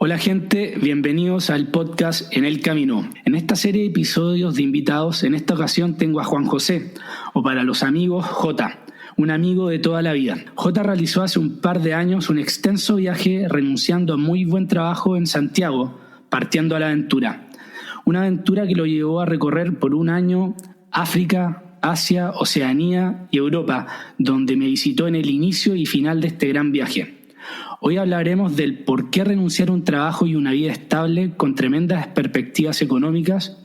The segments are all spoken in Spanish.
Hola gente, bienvenidos al podcast En el Camino. En esta serie de episodios de invitados, en esta ocasión tengo a Juan José, o para los amigos, Jota, un amigo de toda la vida. Jota realizó hace un par de años un extenso viaje renunciando a muy buen trabajo en Santiago, partiendo a la aventura. Una aventura que lo llevó a recorrer por un año África, Asia, Oceanía y Europa, donde me visitó en el inicio y final de este gran viaje. Hoy hablaremos del por qué renunciar a un trabajo y una vida estable con tremendas perspectivas económicas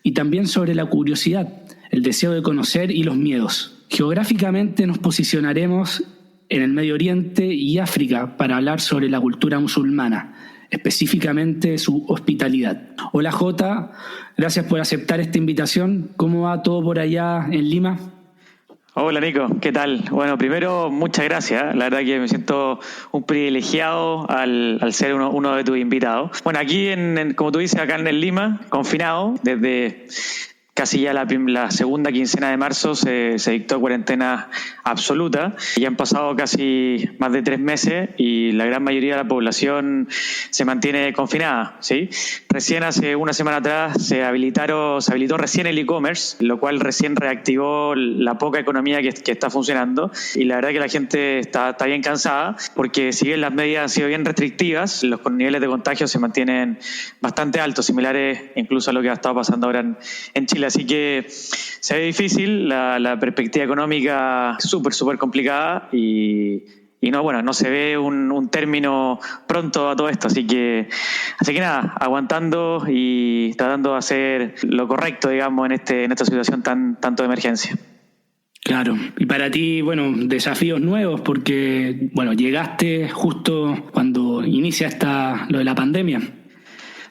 y también sobre la curiosidad, el deseo de conocer y los miedos. Geográficamente nos posicionaremos en el Medio Oriente y África para hablar sobre la cultura musulmana, específicamente su hospitalidad. Hola Jota, gracias por aceptar esta invitación. ¿Cómo va todo por allá en Lima? Hola Nico, ¿qué tal? Bueno, primero muchas gracias, la verdad que me siento un privilegiado al ser uno de tus invitados. Bueno, aquí como tú dices, acá en el Lima, confinado, desde casi ya la segunda quincena de marzo se dictó cuarentena absoluta. Ya han pasado casi más de 3 meses y la gran mayoría de la población se mantiene confinada, ¿sí? Recién hace una semana atrás se habilitó recién el e-commerce, lo cual recién reactivó la poca economía que está funcionando, y la verdad que la gente está bien cansada porque si bien las medidas han sido bien restrictivas, los niveles de contagio se mantienen bastante altos, similares incluso a lo que ha estado pasando ahora en Chile. Así que se ve difícil, la perspectiva económica súper complicada y no se ve un término pronto a todo esto. Así que nada, aguantando y tratando de hacer lo correcto, digamos, en esta situación tanto de emergencia. Claro, y para ti, desafíos nuevos porque, llegaste justo cuando inicia lo de la pandemia.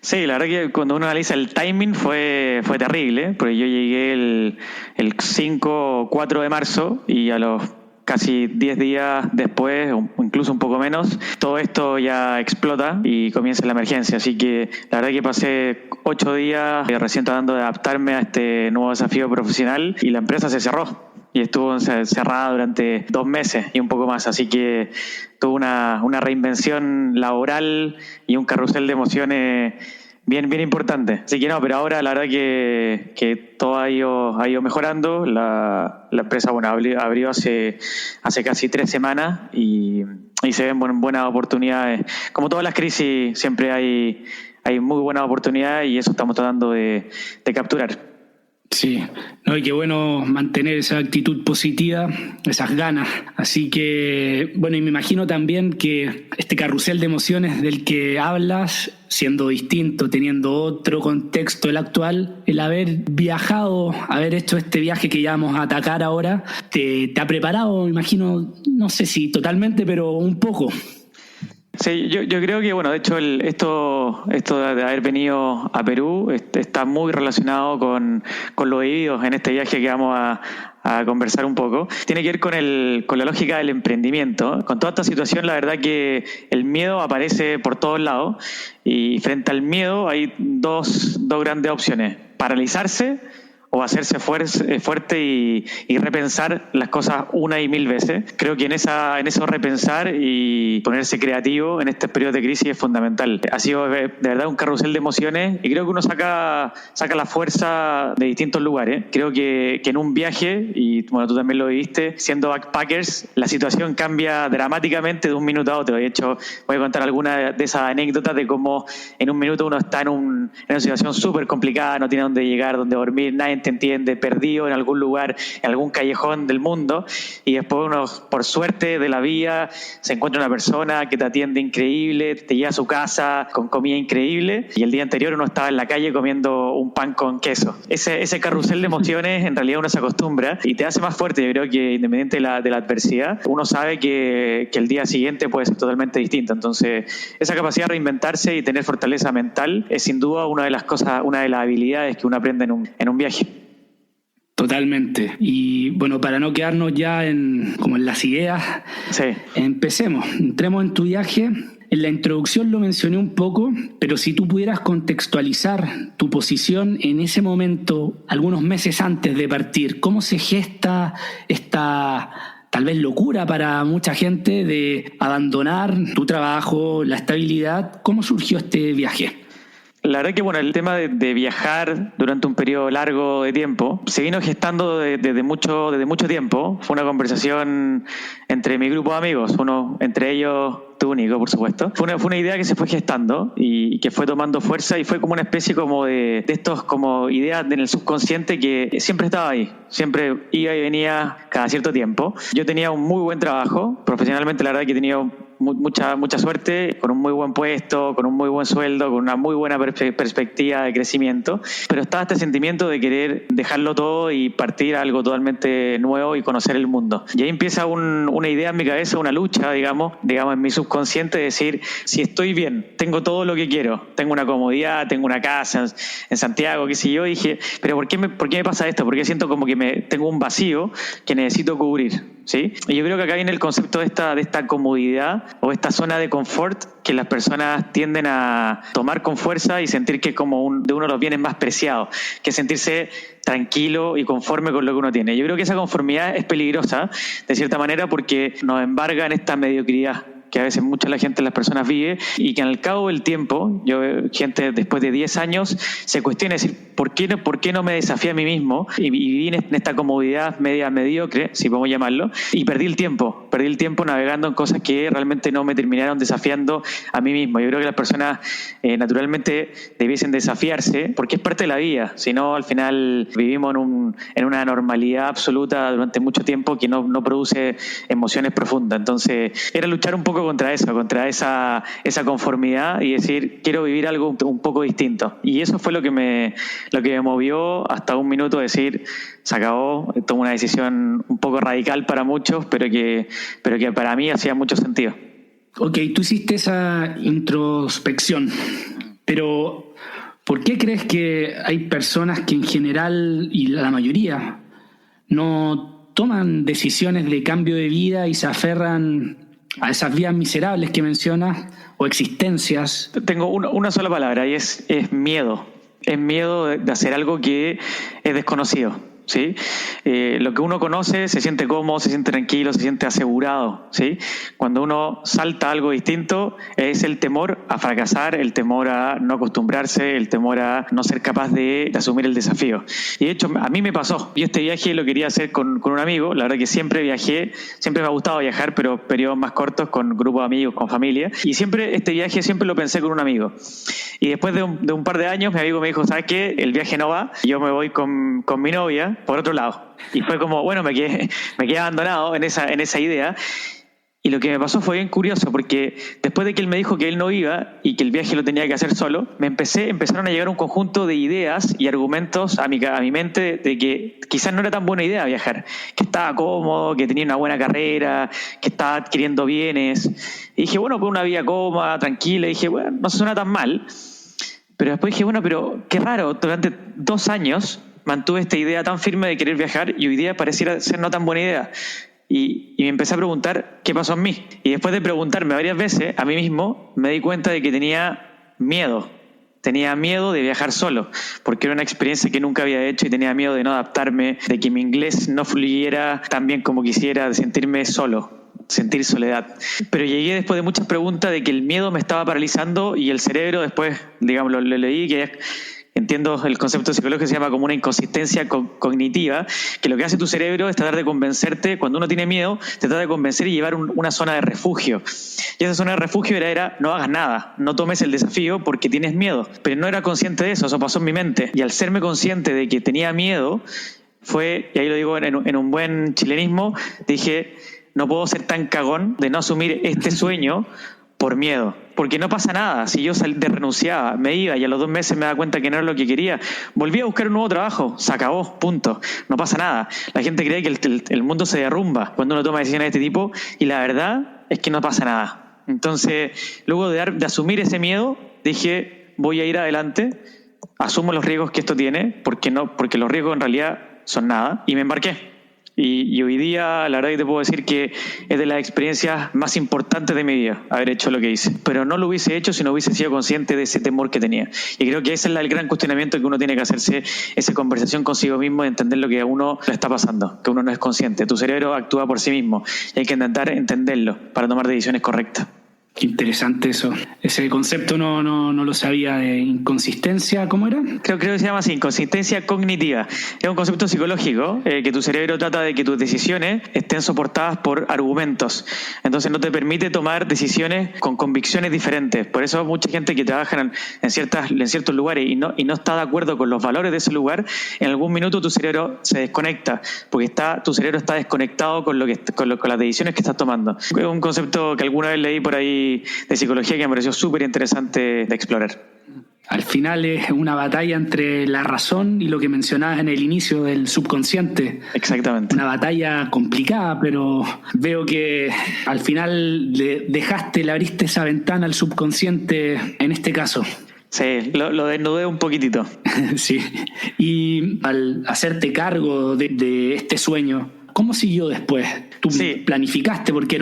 Sí, la verdad que cuando uno analiza el timing fue terrible, porque yo llegué el 5 o 4 de marzo y a los casi 10 días después, o incluso un poco menos, todo esto ya explota y comienza la emergencia. Así que la verdad que pasé 8 días recién tratando de adaptarme a este nuevo desafío profesional y la empresa se cerró. Y estuvo cerrada durante 2 meses y un poco más, así que tuvo una reinvención laboral y un carrusel de emociones bien importante. Así que pero ahora la verdad que todo ha ido mejorando. La empresa abrió hace casi 3 semanas y se ven buenas oportunidades. Como todas las crisis, siempre hay muy buenas oportunidades y eso estamos tratando de capturar. Sí, y qué bueno mantener esa actitud positiva, esas ganas. Así que, y me imagino también que este carrusel de emociones del que hablas, siendo distinto, teniendo otro contexto el actual, el haber viajado, haber hecho este viaje que ya vamos a atacar ahora, te ha preparado, me imagino, no sé si totalmente, pero un poco. Sí, yo creo que, de hecho, esto de haber venido a Perú está muy relacionado con lo vivido en este viaje que vamos a conversar un poco. Tiene que ver con la lógica del emprendimiento. Con toda esta situación, la verdad que el miedo aparece por todos lados y frente al miedo hay dos grandes opciones: paralizarse o hacerse fuerte y repensar las cosas una y mil veces. Creo que en eso repensar y ponerse creativo en este periodo de crisis es fundamental. Ha sido de verdad un carrusel de emociones y creo que uno saca la fuerza de distintos lugares. Creo que en un viaje, y tú también lo viviste, siendo backpackers, la situación cambia dramáticamente de un minuto a otro. De hecho, voy a contar alguna de esas anécdotas de cómo en un minuto uno está en una situación súper complicada, no tiene dónde llegar, dónde dormir, nadie te entiende, perdido en algún lugar, en algún callejón del mundo, y después uno, por suerte de la vida, se encuentra una persona que te atiende increíble, te lleva a su casa con comida increíble, y el día anterior uno estaba en la calle comiendo un pan con queso. Ese carrusel de emociones en realidad uno se acostumbra y te hace más fuerte. Yo creo que independiente de la adversidad, uno sabe que el día siguiente puede ser totalmente distinto. Entonces, esa capacidad de reinventarse y tener fortaleza mental es sin duda una de las habilidades que uno aprende en un viaje. Totalmente. Y para no quedarnos ya en las ideas, sí, empecemos, entremos en tu viaje. En la introducción lo mencioné un poco, pero si tú pudieras contextualizar tu posición en ese momento, algunos meses antes de partir, ¿cómo se gesta esta tal vez locura para mucha gente de abandonar tu trabajo, la estabilidad. ¿Cómo surgió este viaje? La verdad que, bueno, el tema de viajar durante un periodo largo de tiempo se vino gestando desde mucho tiempo. Fue una conversación entre mi grupo de amigos, uno entre ellos tú, único, por supuesto. Fue una idea que se fue gestando y que fue tomando fuerza y fue como una especie como de estos como ideas en el subconsciente que siempre estaba ahí, siempre iba y venía cada cierto tiempo. Yo tenía un muy buen trabajo, profesionalmente la verdad que he tenido mucha suerte, con un muy buen puesto, con un muy buen sueldo, con una muy buena perspectiva de crecimiento, pero estaba este sentimiento de querer dejarlo todo y partir a algo totalmente nuevo y conocer el mundo. Y ahí empieza una idea en mi cabeza, una lucha, digamos en mi subconsciente, de decir, si estoy bien, tengo todo lo que quiero, tengo una comodidad, tengo una casa en Santiago, qué sé yo, y dije, pero ¿por qué me pasa esto? Porque siento como que tengo un vacío que necesito cubrir, ¿sí? Y yo creo que acá viene el concepto de esta comodidad o esta zona de confort que las personas tienden a tomar con fuerza y sentir que es como de uno de los bienes más preciados, que es sentirse tranquilo y conforme con lo que uno tiene. Yo creo que esa conformidad es peligrosa, de cierta manera, porque nos embarga en esta mediocridad que a veces las personas vive, y que al cabo del tiempo, yo veo gente después de 10 años se cuestiona decir, ¿por qué no me desafié a mí mismo? Y viví en esta comodidad media mediocre, si podemos llamarlo, y perdí el tiempo navegando en cosas que realmente no me terminaron desafiando a mí mismo. Yo creo que las personas naturalmente debiesen desafiarse, porque es parte de la vida, si no al final vivimos en una normalidad absoluta durante mucho tiempo que no produce emociones profundas. Entonces era luchar un poco contra esa conformidad y decir, quiero vivir algo un poco distinto. Y eso fue lo que me movió hasta un minuto a decir, se acabó, tomo una decisión un poco radical para muchos, pero que para mí hacía mucho sentido. Ok, tú hiciste esa introspección, pero ¿por qué crees que hay personas que en general, y la mayoría, no toman decisiones de cambio de vida y se aferran a esas vidas miserables que mencionas o existencias? Tengo una sola palabra y es miedo. Es miedo de hacer algo que es desconocido, ¿sí? Lo que uno conoce se siente cómodo, se siente tranquilo, se siente asegurado, ¿sí? Cuando uno salta a algo distinto es el temor a fracasar, el temor a no acostumbrarse, el temor a no ser capaz de asumir el desafío. Y de hecho a mí me pasó. Yo este viaje lo quería hacer con un amigo. La verdad que siempre viajé, siempre me ha gustado viajar, pero periodos más cortos con grupos de amigos, con familia. Y este viaje siempre lo pensé con un amigo. Y después de un par de años mi amigo me dijo, ¿sabes qué? El viaje no va, yo me voy con mi novia por otro lado. Y fue como, bueno, me quedé abandonado en esa idea. Y lo que me pasó fue bien curioso, porque después de que él me dijo que él no iba y que el viaje lo tenía que hacer solo, empezaron a llegar un conjunto de ideas y argumentos a mi mente de que quizás no era tan buena idea viajar, que estaba cómodo, que tenía una buena carrera, que estaba adquiriendo bienes. Y dije, bueno, pues una vida cómoda, tranquila, y dije, bueno, no suena tan mal. Pero después dije, bueno, pero qué raro, durante 2 años mantuve esta idea tan firme de querer viajar y hoy día pareciera ser no tan buena idea. Y me empecé a preguntar qué pasó en mí. Y después de preguntarme varias veces a mí mismo, me di cuenta de que tenía miedo. Tenía miedo de viajar solo, porque era una experiencia que nunca había hecho y tenía miedo de no adaptarme, de que mi inglés no fluyera tan bien como quisiera, de sentirme solo, sentir soledad. Pero llegué después de muchas preguntas de que el miedo me estaba paralizando y el cerebro después, digamos, lo leí, que entiendo el concepto psicológico, se llama como una inconsistencia cognitiva, que lo que hace tu cerebro es tratar de convencerte, cuando uno tiene miedo, te trata de convencer y llevar una zona de refugio. Y esa zona de refugio era no hagas nada, no tomes el desafío porque tienes miedo. Pero no era consciente de eso pasó en mi mente. Y al serme consciente de que tenía miedo, y ahí lo digo en un buen chilenismo, dije, no puedo ser tan cagón de no asumir este sueño por miedo, porque no pasa nada. Si yo renunciaba, me iba y a los 2 meses me daba cuenta que no era lo que quería, volví a buscar un nuevo trabajo, se acabó, punto, no pasa nada. La gente cree que el mundo se derrumba cuando uno toma decisiones de este tipo y la verdad es que no pasa nada. Entonces, luego de asumir ese miedo, dije, voy a ir adelante, asumo los riesgos que esto tiene, porque los riesgos en realidad son nada, y me embarqué. Y hoy día, la verdad que te puedo decir que es de las experiencias más importantes de mi vida, haber hecho lo que hice. Pero no lo hubiese hecho si no hubiese sido consciente de ese temor que tenía. Y creo que ese es el gran cuestionamiento que uno tiene que hacerse, esa conversación consigo mismo, de entender lo que a uno le está pasando, que uno no es consciente. Tu cerebro actúa por sí mismo y hay que intentar entenderlo para tomar decisiones correctas. Qué interesante eso. Ese concepto no lo sabía, de inconsistencia, ¿cómo era? Creo que se llama así, inconsistencia cognitiva. Es un concepto psicológico que tu cerebro trata de que tus decisiones estén soportadas por argumentos. Entonces no te permite tomar decisiones con convicciones diferentes. Por eso mucha gente que trabaja en ciertos lugares y no está de acuerdo con los valores de ese lugar, en algún minuto tu cerebro se desconecta, porque tu cerebro está desconectado con las decisiones que estás tomando. Es un concepto que alguna vez leí por ahí de psicología que me pareció súper interesante de explorar. Al final es una batalla entre la razón y lo que mencionabas en el inicio del subconsciente. Exactamente. Una batalla complicada, pero veo que al final le abriste esa ventana al subconsciente en este caso. Sí, lo desnudé un poquitito. Sí. Y al hacerte cargo de este sueño, ¿cómo siguió después? Tú planificaste, porque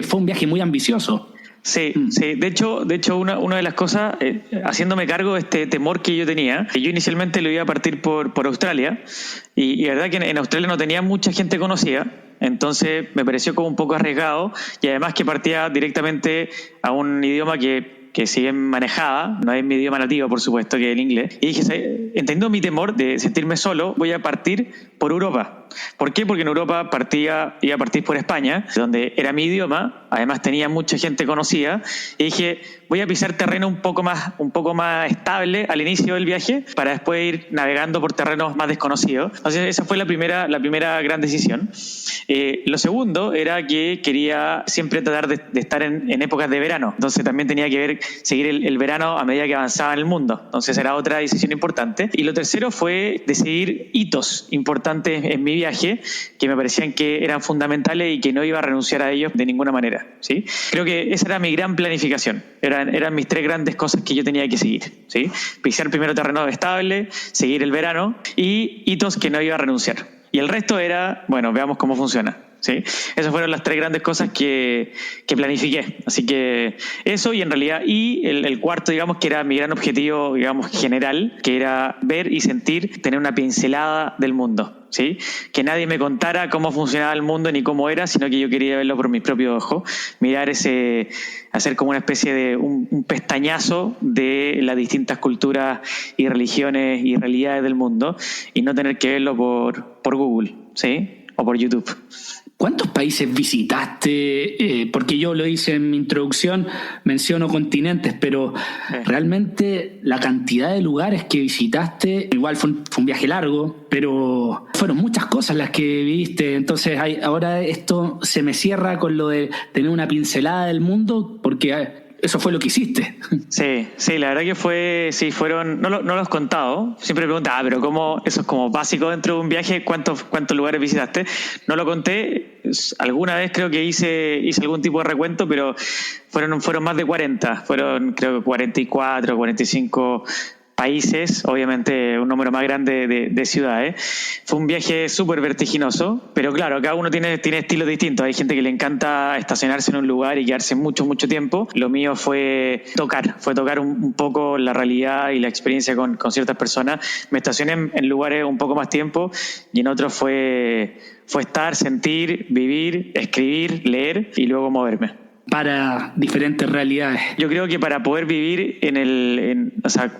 fue un viaje muy ambicioso. Sí. De hecho una de las cosas, haciéndome cargo de este temor que yo tenía, yo inicialmente lo iba a partir por Australia, y la verdad que en Australia no tenía mucha gente conocida, entonces me pareció como un poco arriesgado, y además que partía directamente a un idioma que si bien manejaba, no es mi idioma nativo, por supuesto, que es el inglés. Y dije, entendiendo mi temor de sentirme solo, voy a partir por Europa. ¿Por qué? Porque en Europa iba a partir por España, donde era mi idioma, además tenía mucha gente conocida, y dije, voy a pisar terreno un poco más estable al inicio del viaje, para después ir navegando por terrenos más desconocidos. Entonces esa fue la primera gran decisión. Lo segundo era que quería siempre tratar de estar en épocas de verano, entonces también tenía que seguir el verano a medida que avanzaba en el mundo, entonces era otra decisión importante. Y lo tercero fue decidir hitos importantes en mi viaje que me parecían que eran fundamentales y que no iba a renunciar a ellos de ninguna manera, ¿sí? Creo que esa era mi gran planificación, eran mis 3 grandes cosas que yo tenía que seguir, ¿sí? Pisar primero terreno estable, seguir el verano y hitos que no iba a renunciar. Y el resto era, bueno, veamos cómo funciona, ¿sí? Esas fueron las 3 grandes cosas que planifiqué. Así que eso, y en realidad, el cuarto, digamos, que era mi gran objetivo, digamos, general, que era ver y sentir, tener una pincelada del mundo, ¿sí? Que nadie me contara cómo funcionaba el mundo ni cómo era, sino que yo quería verlo por mis propios ojos, hacer como una especie de un pestañazo de las distintas culturas y religiones y realidades del mundo, y no tener que verlo por Google, ¿sí? O por YouTube. ¿Cuántos países visitaste? Porque yo lo hice en mi introducción, menciono continentes, pero realmente la cantidad de lugares que visitaste, igual fue un viaje largo, pero fueron muchas cosas las que viviste. Entonces ahora esto se me cierra con lo de tener una pincelada del mundo, porque eso fue lo que hiciste. Sí, la verdad que fueron, no lo has contado, siempre me preguntan, pero ¿cómo? Eso es como básico dentro de un viaje, ¿cuántos lugares visitaste? No lo conté, alguna vez creo que hice algún tipo de recuento, pero fueron más de 40, fueron creo que 44, 45 países, obviamente un número más grande de ciudades. Fue un viaje súper vertiginoso, pero claro, cada uno tiene estilos distintos. Hay gente que le encanta estacionarse en un lugar y quedarse mucho tiempo. Lo mío fue tocar un poco la realidad y la experiencia con ciertas personas. Me estacioné en lugares un poco más tiempo y en otros fue estar, sentir, vivir, escribir, leer y luego moverme. Para diferentes realidades. Yo creo que para poder vivir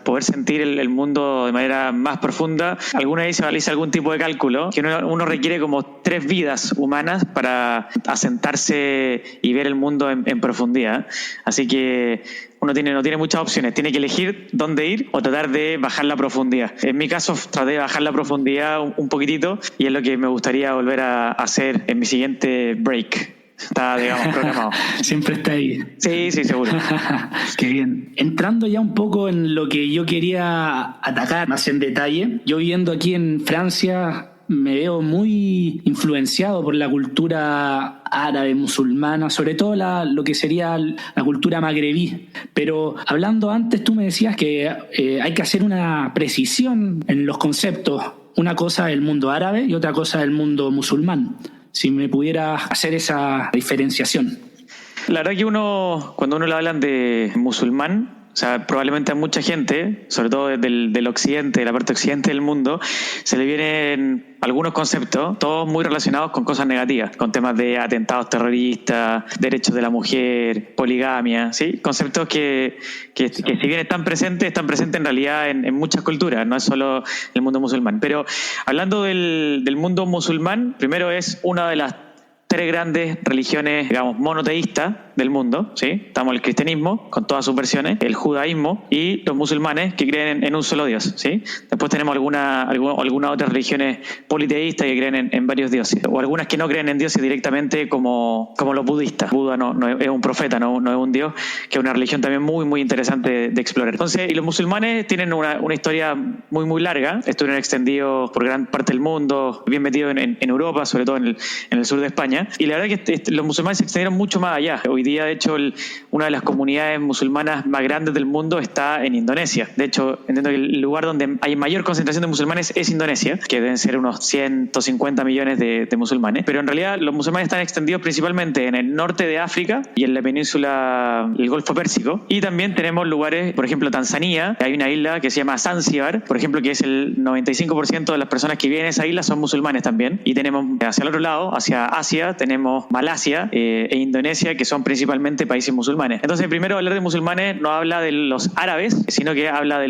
poder sentir el mundo de manera más profunda, alguna vez hice algún tipo de cálculo que uno requiere como 3 vidas humanas para asentarse y ver el mundo en profundidad. Así que uno no tiene muchas opciones, tiene que elegir dónde ir o tratar de bajar la profundidad. En mi caso traté de bajar la profundidad un poquitito, y es lo que me gustaría volver a hacer en mi siguiente break. Está, digamos, programado. Siempre está ahí. Sí, seguro. Qué bien. Entrando ya un poco en lo que yo quería atacar más en detalle, yo viviendo aquí en Francia me veo muy influenciado por la cultura árabe, musulmana, sobre todo lo que sería la cultura magrebí. Pero hablando antes, tú me decías que hay que hacer una precisión en los conceptos. una cosa del mundo árabe y otra cosa del mundo musulmán. Si me pudieras hacer esa diferenciación. La verdad que cuando uno le hablan de musulmán, o sea, probablemente a mucha gente, sobre todo del occidente, de la parte occidente del mundo, se le vienen algunos conceptos, todos muy relacionados con cosas negativas, con temas de atentados terroristas, derechos de la mujer, poligamia, ¿sí? Conceptos que si bien están presentes en realidad en muchas culturas, no es solo el mundo musulmán. Pero hablando del mundo musulmán, primero es una de las 3 grandes religiones, digamos, monoteístas del mundo, ¿sí? Estamos el cristianismo, con todas sus versiones, el judaísmo y los musulmanes que creen en un solo Dios, ¿sí? Después tenemos algunas otras religiones politeístas que creen en varios dioses, o algunas que no creen en dioses directamente como los budistas. Buda no es un profeta, no es un dios, que es una religión también muy, muy interesante de explorar. Entonces, y los musulmanes tienen una historia muy, muy larga, estuvieron extendidos por gran parte del mundo, bien metidos en Europa, sobre todo en el sur de España. Y la verdad que los musulmanes se extendieron mucho más allá. Hoy día, de hecho, una de las comunidades musulmanas más grandes del mundo está en Indonesia. De hecho, entiendo que el lugar donde hay mayor concentración de musulmanes es Indonesia, que deben ser unos 150 millones de musulmanes. Pero en realidad los musulmanes están extendidos principalmente en el norte de África y en la península, el Golfo Pérsico. Y también tenemos lugares, por ejemplo, Tanzania, hay una isla que se llama Zanzíbar, por ejemplo, que es el 95% de las personas que viven en esa isla son musulmanes también. Y tenemos hacia el otro lado, hacia Asia, tenemos Malasia e Indonesia, que son principalmente países musulmanes. Entonces, primero, hablar de musulmanes no habla de los árabes, sino que habla de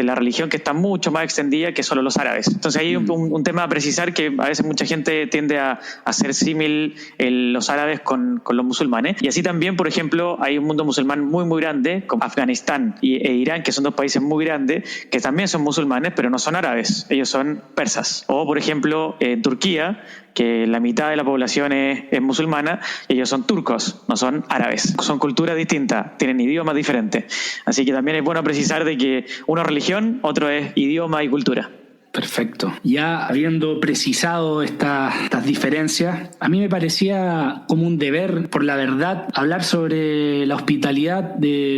la religión que está mucho más extendida que solo los árabes. Entonces, hay un tema a precisar, que a veces mucha gente tiende a hacer símil los árabes con los musulmanes. Y así también, por ejemplo, hay un mundo musulmán muy, muy grande, como Afganistán e Irán, que son 2 países muy grandes, que también son musulmanes, pero no son árabes. Ellos son persas. O, por ejemplo, Turquía, que la mitad de la población es musulmana, y ellos son turcos, no son árabes. Son culturas distintas, tienen idiomas diferentes. Así que también es bueno precisar de que uno es religión, otro es idioma y cultura. Perfecto. Ya habiendo precisado estas diferencias, a mí me parecía como un deber, por la verdad, hablar sobre la hospitalidad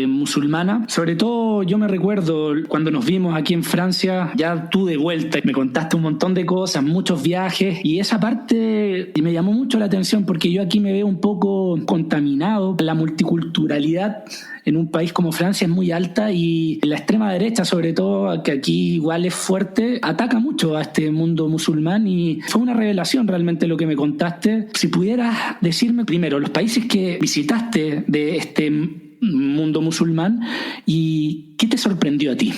musulmana. Sobre todo, yo me recuerdo cuando nos vimos aquí en Francia, ya tú de vuelta, me contaste un montón de cosas, muchos viajes, y esa parte me llamó mucho la atención porque yo aquí me veo un poco contaminado. La multiculturalidad en un país como Francia es muy alta, y la extrema derecha, sobre todo, que aquí igual es fuerte, ataca mucho a este mundo musulmán, y fue una revelación realmente lo que me contaste. Si pudieras decirme primero los países que visitaste de este mundo musulmán y qué te sorprendió a ti.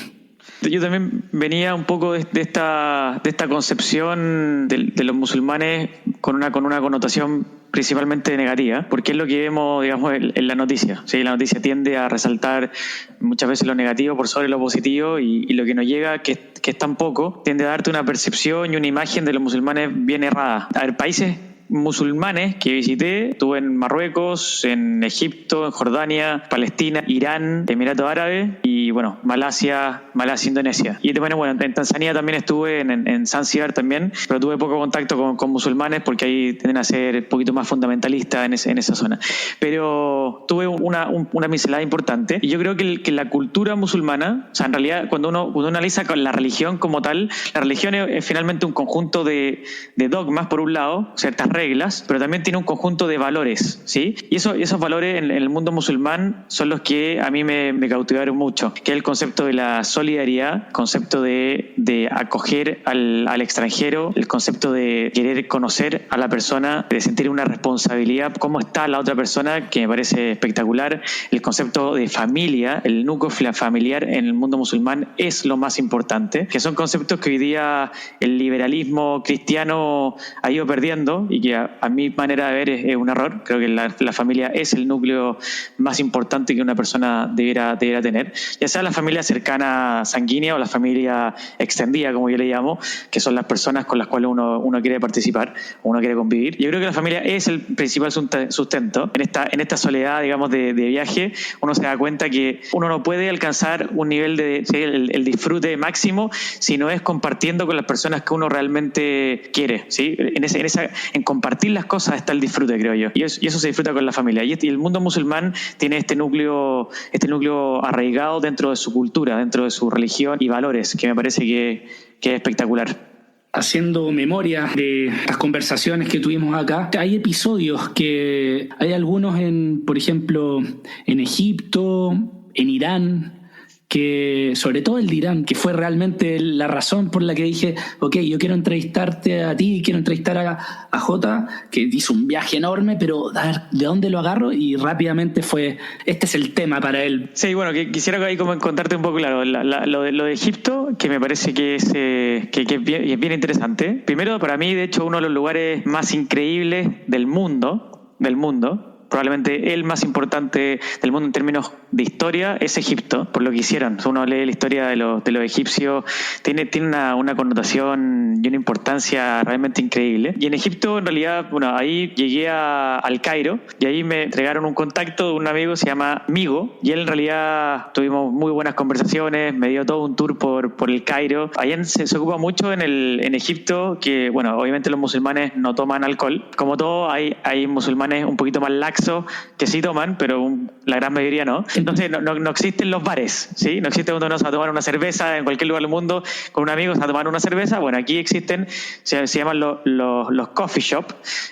Yo también venía un poco de esta concepción de los musulmanes con una connotación principalmente negativa, porque es lo que vemos, digamos, en la noticia. ¿Sí? La noticia tiende a resaltar muchas veces lo negativo por sobre lo positivo, y lo que nos llega, que es tan poco, tiende a darte una percepción y una imagen de los musulmanes bien errada. A ver, países musulmanes que visité, estuve en Marruecos, en Egipto, en Jordania, Palestina, Irán, Emiratos Árabes y bueno, Malasia, Indonesia. Y bueno, en Tanzania también estuve, en Zanzíbar también, pero tuve poco contacto con musulmanes porque ahí tienden a ser un poquito más fundamentalistas en esa zona. Pero tuve una pincelada importante, y yo creo que la cultura musulmana, o sea, en realidad cuando uno analiza con la religión como tal, la religión es finalmente un conjunto de dogmas por un lado, ciertas reglas, pero también tiene un conjunto de valores, ¿sí? Y esos valores en el mundo musulmán son los que a mí me cautivaron mucho, que es el concepto de la solidaridad, concepto de acoger al extranjero, el concepto de querer conocer a la persona, de sentir una responsabilidad, cómo está la otra persona, que me parece espectacular, el concepto de familia, el núcleo familiar en el mundo musulmán es lo más importante, que son conceptos que hoy día el liberalismo cristiano ha ido perdiendo, y que a mi manera de ver es un error. Creo que la familia es el núcleo más importante que una persona debiera tener, ya sea la familia cercana sanguínea o la familia extendida, como yo le llamo, que son las personas con las cuales uno quiere participar, uno quiere convivir. Yo creo que la familia es el principal sustento. En esta soledad, digamos, de viaje, uno se da cuenta que uno no puede alcanzar un nivel de el disfrute máximo si no es compartiendo con las personas que uno realmente quiere, ¿sí? En compartir las cosas está el disfrute, creo yo, y eso se disfruta con la familia. Y el mundo musulmán tiene este núcleo arraigado dentro de su cultura, dentro de su religión y valores, que me parece que es espectacular. haciendo memoria de las conversaciones que tuvimos acá, hay episodios que hay algunos por ejemplo, en Egipto, en Irán, que sobre todo el de Irán, que fue realmente la razón por la que dije, ok, yo quiero entrevistarte a ti, quiero entrevistar a Jota, que hizo un viaje enorme, pero a ver, ¿de dónde lo agarro? Y rápidamente este es el tema para él. Sí, bueno, quisiera ahí como contarte un poco, claro, lo de Egipto, que me parece que es bien interesante. Primero, para mí, de hecho, uno de los lugares más increíbles del mundo, probablemente el más importante del mundo en términos de historia, es Egipto, por lo que hicieron. Uno lee la historia de los egipcios, tiene una connotación y una importancia realmente increíble. Y en Egipto, en realidad, bueno, ahí llegué al Cairo y ahí me entregaron un contacto de un amigo que se llama Migo, y él en realidad tuvimos muy buenas conversaciones, me dio todo un tour por el Cairo. Ahí se ocupa mucho en Egipto que, bueno, obviamente los musulmanes no toman alcohol. Como todo, hay musulmanes un poquito más laxos que sí toman, pero la gran mayoría no. Entonces no existen los bares, ¿sí? No existe donde uno se va a tomar una cerveza en cualquier lugar del mundo con un amigo, se va a tomar una cerveza. Bueno, aquí existen, se llaman los coffee shop,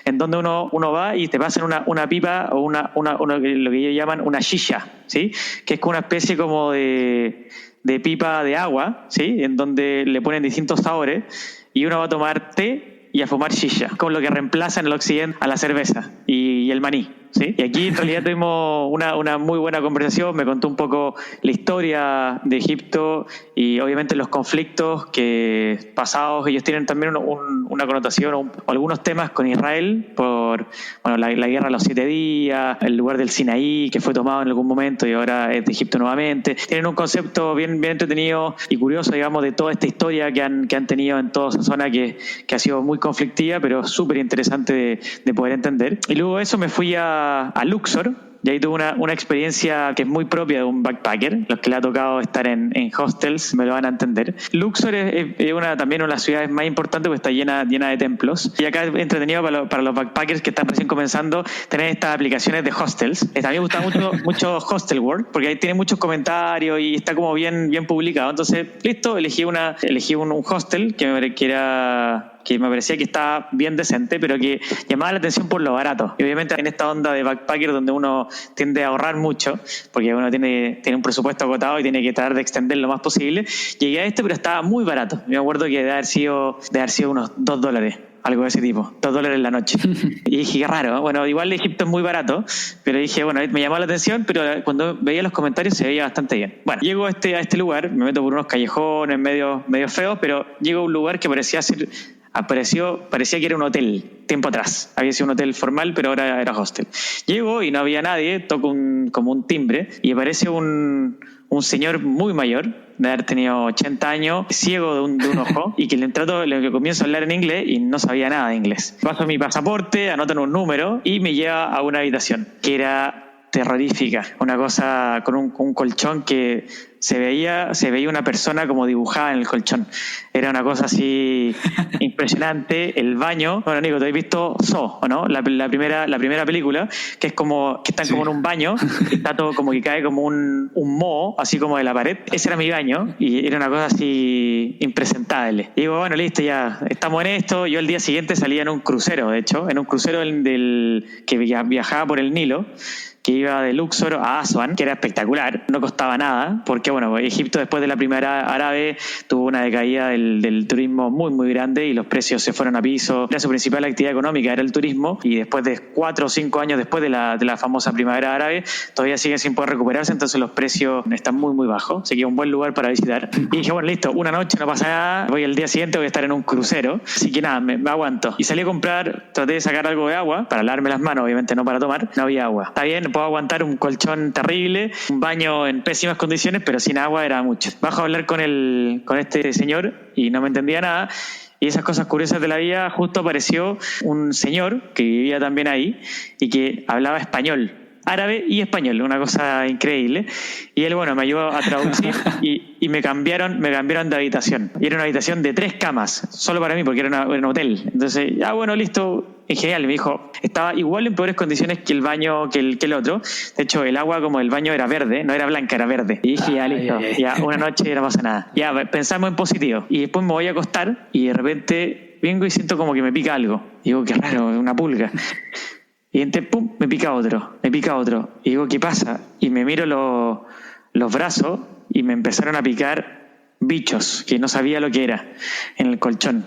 en donde uno va y te pasan una pipa o lo que ellos llaman una shisha, ¿sí? Que es como una especie como de pipa de agua, ¿sí? En donde le ponen distintos sabores y uno va a tomar té y a fumar shisha, con lo que reemplaza en el occidente a la cerveza y el maní, ¿sí? Y aquí en realidad tuvimos una muy buena conversación, me contó un poco la historia de Egipto y obviamente los conflictos que pasados, ellos tienen también una connotación o algunos temas con Israel por la guerra de los 7 días, el lugar del Sinaí que fue tomado en algún momento y ahora es de Egipto nuevamente. Tienen un concepto bien entretenido y curioso, digamos, de toda esta historia que han tenido en toda esa zona que ha sido muy conflictiva, pero súper interesante de poder entender. Y luego de eso me fui a Luxor, y ahí tuve una experiencia que es muy propia de un backpacker. Los que le ha tocado estar en hostels me lo van a entender. Luxor es también una de las ciudades más importantes porque está llena de templos. Y acá es entretenido para los backpackers que están recién comenzando tener estas aplicaciones de hostels. A mí me gusta mucho Hostel World porque ahí tiene muchos comentarios y está como bien publicado. Entonces, listo, elegí un hostel que me parecía que estaba bien decente, pero que llamaba la atención por lo barato. Y obviamente en esta onda de backpacker donde uno tiende a ahorrar mucho, porque uno tiene un presupuesto agotado y tiene que tratar de extender lo más posible, llegué a pero estaba muy barato. Me acuerdo que debe haber sido unos $2, algo de ese tipo, $2 la noche. Y dije, qué raro, bueno, igual Egipto es muy barato, pero dije, bueno, me llamó la atención, pero cuando veía los comentarios se veía bastante bien. Bueno, llego a este lugar, me meto por unos callejones medio feos, pero llego a un lugar que parecía que era un hotel tiempo atrás. Había sido un hotel formal, pero ahora era hostel. Llego y no había nadie, toco como un timbre y aparece un señor muy mayor, de haber tenido 80 años, ciego de un ojo, y que le comienzo a hablar en inglés y no sabía nada de inglés. Paso mi pasaporte, anotan un número y me lleva a una habitación que era terrorífica, una cosa con un colchón que se veía una persona como dibujada en el colchón. Era una cosa así impresionante. El baño, bueno, Nico, ¿te has visto Saw, o no? La primera película, que es como que están como en un baño, está todo como que cae como un moho, así como de la pared. Ese era mi baño y era una cosa así impresentable. Y digo, bueno, listo, ya estamos en esto. Yo el día siguiente salía en un crucero, de hecho, en un crucero que viajaba por el Nilo, que iba de Luxor a Aswan, que era espectacular, no costaba nada, porque bueno, Egipto después de la primavera árabe tuvo una decaída del turismo muy grande y los precios se fueron a piso. Era su principal actividad económica, era el turismo, y después de 4 o 5 años después de la famosa primavera árabe, todavía sigue sin poder recuperarse, entonces los precios están muy bajos, así que es un buen lugar para visitar. Y dije, bueno, listo, una noche no pasa nada, voy al día siguiente, voy a estar en un crucero, así que nada, me aguanto. Y salí a comprar, traté de sacar algo de agua, para lavarme las manos, obviamente no para tomar, no había agua. Está bien, puedo aguantar un colchón terrible, un baño en pésimas condiciones, pero sin agua era mucho. Bajo a hablar con este señor y no me entendía nada. Y esas cosas curiosas de la vida, justo apareció un señor que vivía también ahí y que hablaba español, árabe y español, una cosa increíble. Y él, bueno, me ayudó a traducir y me cambiaron de habitación. Y era una habitación de 3 camas, solo para mí, porque era un hotel. Entonces, bueno, listo, en general. Y me dijo, estaba igual en peores condiciones que el baño que el otro. De hecho, el agua como el baño era verde, no era blanca, era verde. Y dije, ya listo, ya una noche no pasa nada. Ya pensamos en positivo. Y después me voy a acostar y de repente vengo y siento como que me pica algo. Y digo, qué raro, una pulga. Y entonces, pum, me pica otro. Y digo, ¿qué pasa? Y me miro los brazos y me empezaron a picar bichos que no sabía lo que era en el colchón.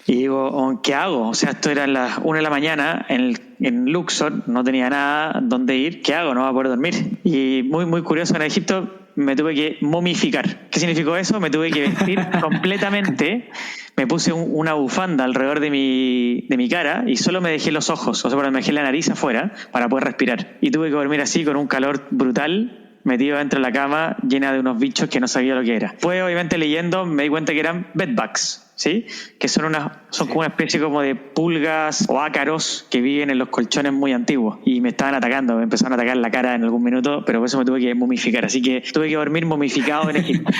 Y digo, ¿qué hago? O sea, esto era las 1 de la mañana en Luxor, no tenía nada donde ir. ¿Qué hago? No voy a poder dormir. Y muy, muy curioso, en Egipto me tuve que momificar. ¿Qué significó eso? Me tuve que vestir completamente. Me puse una bufanda alrededor de mi cara y solo me dejé los ojos, o sea, me dejé la nariz afuera para poder respirar. Y tuve que dormir así con un calor brutal, metido dentro de la cama, llena de unos bichos que no sabía lo que era. Pues obviamente leyendo me di cuenta que eran bedbugs, ¿sí? Que son como una especie como de pulgas o ácaros que viven en los colchones muy antiguos. Y me estaban atacando, me empezaron a atacar la cara en algún minuto, pero por eso me tuve que momificar. Así que tuve que dormir momificado en Egipto.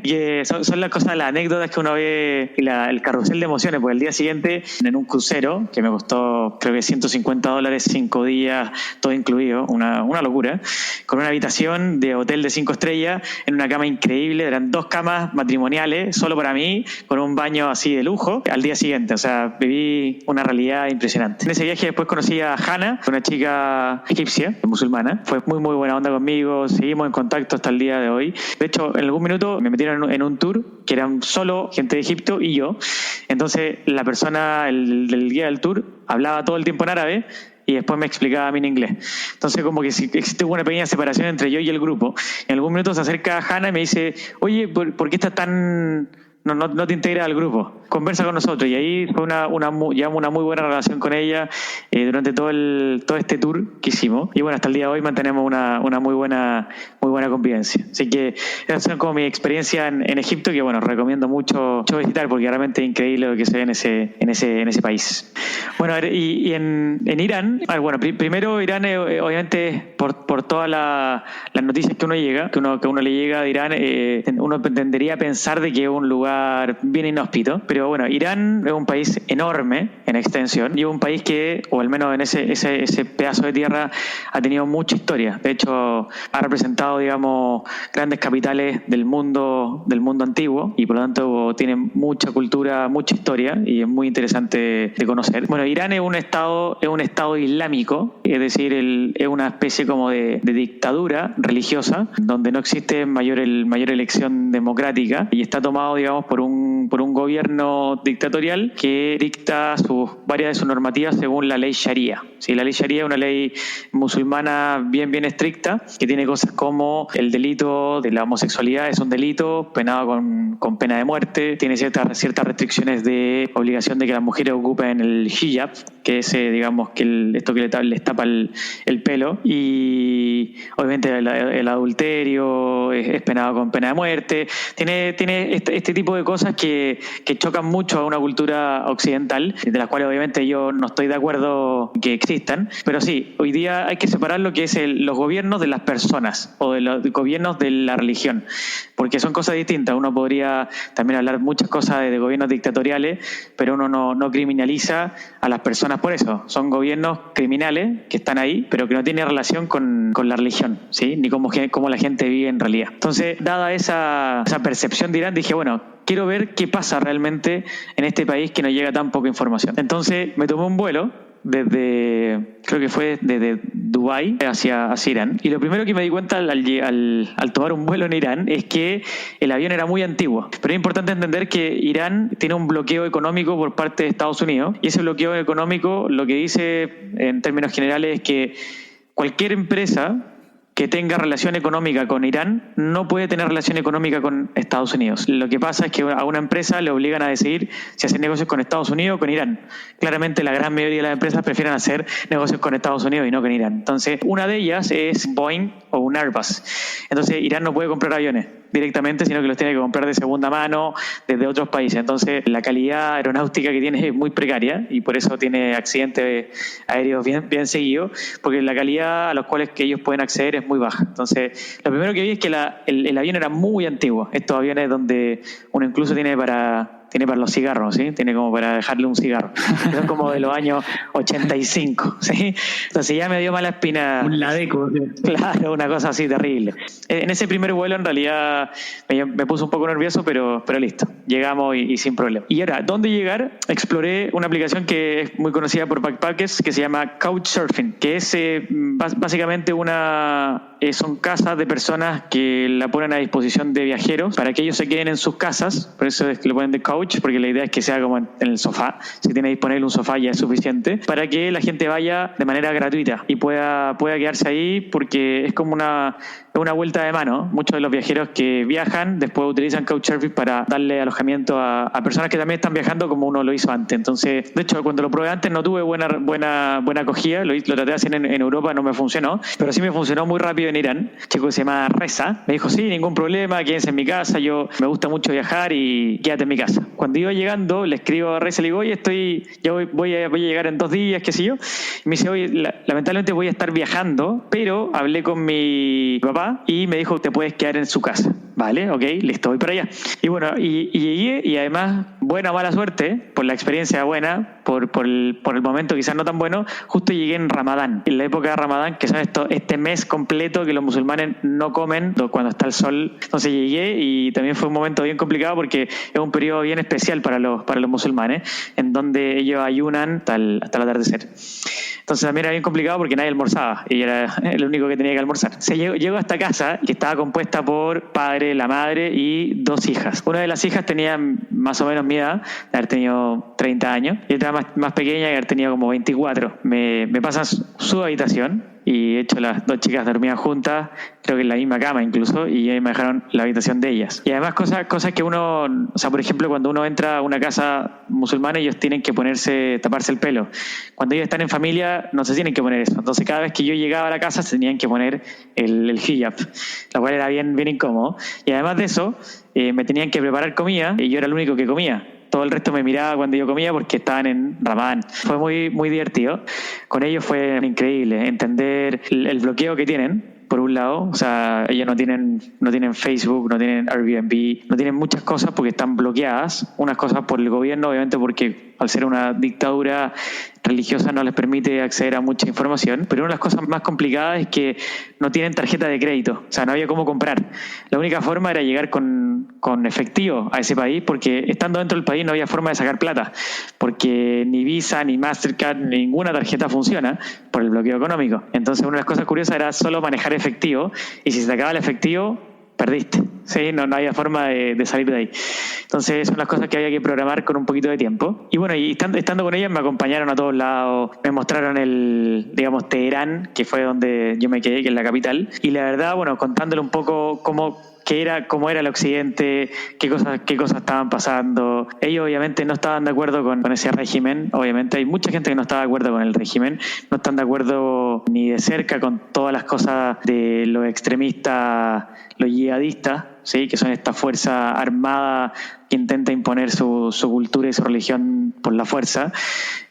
Que son las cosas, las anécdotas que uno ve, el carrusel de emociones. Porque el día siguiente, en un crucero, que me costó creo que $150, 5 días, todo incluido, una locura, con una habitación de hotel de 5 estrellas, en una cama increíble, eran 2 camas matrimoniales, solo para mí, con un baño así de lujo, al día siguiente. O sea, viví una realidad impresionante. En ese viaje después conocí a Hannah, una chica egipcia, musulmana. Fue muy, muy buena onda conmigo. Seguimos en contacto hasta el día de hoy. De hecho, en algún minuto me metieron en un tour que eran solo gente de Egipto y yo. Entonces, la persona, el guía del tour, hablaba todo el tiempo en árabe y después me explicaba a mí en inglés. Entonces, como que existe una pequeña separación entre yo y el grupo. En algún minuto se acerca a Hannah y me dice, oye, ¿por qué estás tan... No te integras al grupo, conversa con nosotros? Y ahí fue llevamos una muy buena relación con ella durante todo este tour que hicimos, y bueno, hasta el día de hoy mantenemos una muy buena convivencia. Así que esas son como mi experiencia en Egipto, que bueno, recomiendo mucho visitar porque realmente es increíble lo que se ve en ese país. Bueno, a ver, y en Irán, bueno, primero Irán obviamente por todas las noticias que uno le llega de Irán, uno tendería a pensar de que es un lugar bien inhóspito, pero bueno, Irán es un país enorme en extensión y es un país que, o al menos en ese pedazo de tierra, ha tenido mucha historia. De hecho, ha representado, digamos, grandes capitales del mundo antiguo, y por lo tanto tiene mucha cultura, mucha historia, y es muy interesante de conocer. Bueno, Irán es un estado islámico, es decir, es una especie como de dictadura religiosa donde no existe mayor elección democrática, y está tomado, digamos, por un gobierno dictatorial que dicta varias de sus normativas según la ley Sharia. Sí, la ley Sharia es una ley musulmana bien estricta, que tiene cosas como el delito de la homosexualidad es un delito penado con pena de muerte, tiene ciertas restricciones de obligación de que las mujeres ocupen el hijab, que es, digamos, que esto que les tapa el pelo, y obviamente el adulterio es penado con pena de muerte. Tiene este tipo de cosas que chocan mucho a una cultura occidental, de las cuales obviamente yo no estoy de acuerdo que existan, pero sí, hoy día hay que separar lo que es los gobiernos de las personas, o de los gobiernos de la religión, porque son cosas distintas. Uno podría también hablar muchas cosas de gobiernos dictatoriales, pero uno no criminaliza a las personas por eso. Son gobiernos criminales que están ahí, pero que no tienen relación con la religión, ¿sí? Ni cómo la gente vive en realidad. Entonces, dada esa percepción de Irán, dije, bueno, quiero ver qué pasa realmente en este país que nos llega tan poca información. Entonces me tomé un vuelo creo que fue desde Dubái hacia Irán, y lo primero que me di cuenta al tomar un vuelo en Irán es que el avión era muy antiguo. Pero es importante entender que Irán tiene un bloqueo económico por parte de Estados Unidos, y ese bloqueo económico lo que dice en términos generales es que cualquier empresa que tenga relación económica con Irán no puede tener relación económica con Estados Unidos. Lo que pasa es que a una empresa le obligan a decidir si hacer negocios con Estados Unidos o con Irán. Claramente la gran mayoría de las empresas prefieren hacer negocios con Estados Unidos y no con Irán. Entonces, una de ellas es Boeing o un Airbus. Entonces, Irán no puede comprar aviones directamente, sino que los tiene que comprar de segunda mano desde otros países. Entonces, la calidad aeronáutica que tiene es muy precaria, y por eso tiene accidentes aéreos bien seguidos, porque la calidad a los cuales que ellos pueden acceder es muy baja. Entonces, lo primero que vi es que el avión era muy antiguo. Estos aviones donde uno incluso tiene para tiene para los cigarros, ¿sí? Tiene como para dejarle un cigarro. Son como de los años 85, ¿sí? Entonces ya me dio mala espina. Un ladeco. Claro, una cosa así terrible. En ese primer vuelo en realidad me puse un poco nervioso, pero listo. Llegamos y sin problema. Y ahora, ¿dónde llegar? Exploré una aplicación que es muy conocida por backpackers que se llama Couchsurfing, que es básicamente son casas de personas que la ponen a disposición de viajeros para que ellos se queden en sus casas. Por eso es que lo ponen de couch, porque la idea es que sea como en el sofá. Si tiene disponible un sofá ya es suficiente para que la gente vaya de manera gratuita y pueda quedarse ahí, porque es como una vuelta de mano. Muchos de los viajeros que viajan después utilizan Couchsurfing para darle alojamiento a personas que también están viajando como uno lo hizo antes. Entonces, de hecho, cuando lo probé antes no tuve buena acogida. Lo traté de hacer en Europa, no me funcionó, pero sí me funcionó muy rápido en Irán. Un chico que se llama Reza me dijo, sí, ningún problema, quédense en mi casa, me gusta mucho viajar y quédate en mi casa. Cuando iba llegando, le escribo a Reza, le digo, oye, voy a llegar en 2 días, qué sé yo. Y me dice, oye, lamentablemente voy a estar viajando, pero hablé con mi papá y me dijo, te puedes quedar en su casa. Vale, ok, listo, voy para allá. Y bueno, y llegué, y además, buena o mala suerte, por la experiencia buena, por el momento quizás no tan bueno, justo llegué en Ramadán, en la época de Ramadán, que son este mes completo que los musulmanes no comen cuando está el sol. Entonces llegué y también fue un momento bien complicado porque es un periodo bien especial para los musulmanes, en donde ellos ayunan hasta el atardecer. Entonces también era bien complicado porque nadie almorzaba y era el único que tenía que almorzar. Llego a esta casa que estaba compuesta por padre, la madre y 2 hijas. Una de las hijas tenía más o menos mi edad, de haber tenido 30 años, y otra más pequeña, de haber tenido como 24. Me pasan su habitación y de hecho las 2 chicas dormían juntas, creo que en la misma cama incluso, y ahí me dejaron la habitación de ellas. Y además cosas que uno, o sea, por ejemplo, cuando uno entra a una casa musulmana, ellos tienen que taparse el pelo. Cuando ellos están en familia no se tienen que poner eso. Entonces cada vez que yo llegaba a la casa se tenían que poner el hijab, lo cual era bien incómodo. Y además de eso, me tenían que preparar comida y yo era el único que comía. Todo el resto me miraba cuando yo comía porque estaban en Ramadán. Fue muy, muy divertido. Con ellos fue increíble entender el bloqueo que tienen, por un lado. O sea, ellos no tienen Facebook, no tienen Airbnb, no tienen muchas cosas porque están bloqueadas. Unas cosas por el gobierno, obviamente, porque al ser una dictadura religiosa no les permite acceder a mucha información, pero una de las cosas más complicadas es que no tienen tarjeta de crédito, o sea, no había cómo comprar. La única forma era llegar con efectivo a ese país, porque estando dentro del país no había forma de sacar plata, porque ni Visa, ni Mastercard, ninguna tarjeta funciona por el bloqueo económico. Entonces una de las cosas curiosas era solo manejar efectivo, y si se acababa el efectivo, perdiste. Sí, no había forma de salir de ahí. Entonces son las cosas que había que programar con un poquito de tiempo. Y bueno, y estando con ellas me acompañaron a todos lados, me mostraron Teherán, que fue donde yo me quedé, que es la capital. Y la verdad, bueno, contándole un poco cómo era el occidente, qué cosas estaban pasando. Ellos obviamente no estaban de acuerdo con ese régimen. Obviamente hay mucha gente que no está de acuerdo con el régimen, no están de acuerdo ni de cerca con todas las cosas de los extremistas, los yihadistas, ¿sí? Que son esta fuerza armada que intenta imponer su cultura y su religión por la fuerza,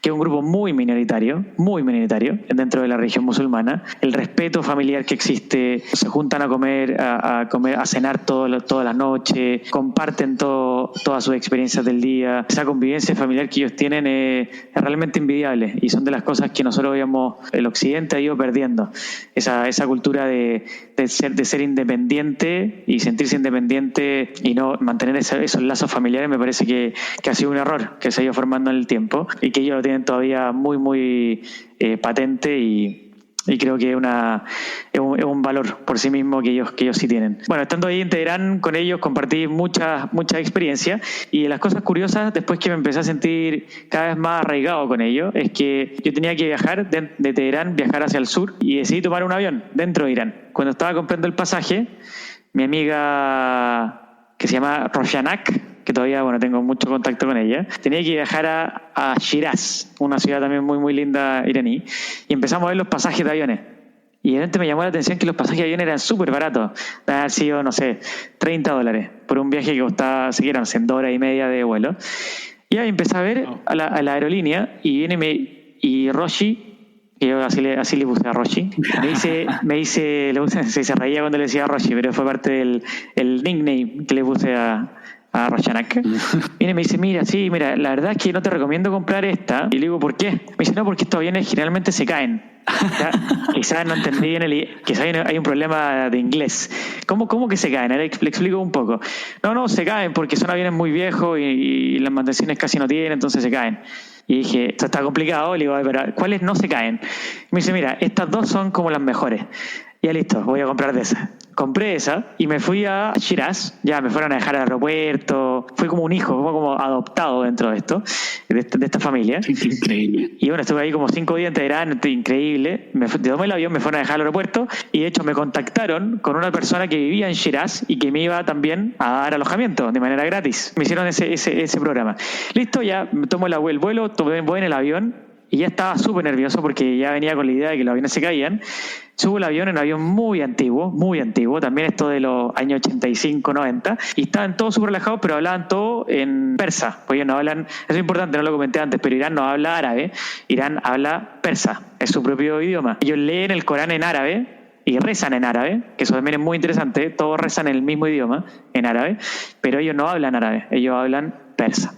que es un grupo muy minoritario dentro de la religión musulmana. El respeto familiar que existe, se juntan a comer, a cenar toda la noche, comparten todas sus experiencias del día. Esa convivencia familiar que ellos tienen es realmente envidiable, y son de las cosas que nosotros el occidente ha ido perdiendo. Esa cultura de ser independiente y sentirse independiente y no mantener esos lazos familiares, me parece que ha sido un error que se ha ido formando en el tiempo, y que ellos lo tienen todavía muy, muy patente, y creo que es un valor por sí mismo que ellos sí tienen. Bueno, estando ahí en Teherán con ellos compartí mucha experiencia, y de las cosas curiosas después que me empecé a sentir cada vez más arraigado con ellos es que yo tenía que viajar de Teherán, viajar hacia el sur, y decidí tomar un avión dentro de Irán. Cuando estaba comprando el pasaje, mi amiga, que se llama Roshanak, que todavía tengo mucho contacto con ella, tenía que viajar a Shiraz, una ciudad también muy, muy linda iraní, y empezamos a ver los pasajes de aviones. Y de repente me llamó la atención que los pasajes de aviones eran súper baratos. Deben haber sido, no sé, $30 por un viaje que costaba, si quieran, 2 horas y media de vuelo. Y ahí empecé a ver a la aerolínea, y y Roshi, que yo así le puse a Roshi, se reía cuando le decía a Roshi, pero fue parte del nickname que le puse a a Roshanak. Viene y me dice, mira, la verdad es que no te recomiendo comprar esta. Y le digo, ¿por qué? Me dice, no, porque estos aviones generalmente se caen. Quizás no entendí bien, quizás hay un problema de inglés. ¿Cómo que se caen? Ahora le explico un poco. No, se caen porque son aviones muy viejos y las mantenciones casi no tienen, entonces se caen. Y dije, esto está complicado. Le digo, pero ¿cuáles no se caen? Me dice, mira, estas dos son como las mejores. Ya listo, voy a comprar de esas. Compré esa y me fui a Shiraz. Ya me fueron a dejar al aeropuerto. Fui como un hijo, como adoptado dentro de esto, de esta familia. Sí, increíble. Y bueno, estuve ahí como 5 días en Teherán, increíble. Tomé el avión, me fueron a dejar al aeropuerto y de hecho me contactaron con una persona que vivía en Shiraz y que me iba también a dar alojamiento de manera gratis. Me hicieron ese programa. Listo, ya tomo el vuelo, voy en el avión y ya estaba súper nervioso porque ya venía con la idea de que los aviones se caían. Subo el avión, en un avión muy antiguo, también esto de los años 85, 90, y estaban todos súper relajados, pero hablaban todo en persa, porque ellos no hablan, eso es importante, no lo comenté antes, pero Irán no habla árabe, Irán habla persa, es su propio idioma. Ellos leen el Corán en árabe y rezan en árabe, que eso también es muy interesante, todos rezan en el mismo idioma, en árabe, pero ellos no hablan árabe, ellos hablan persa.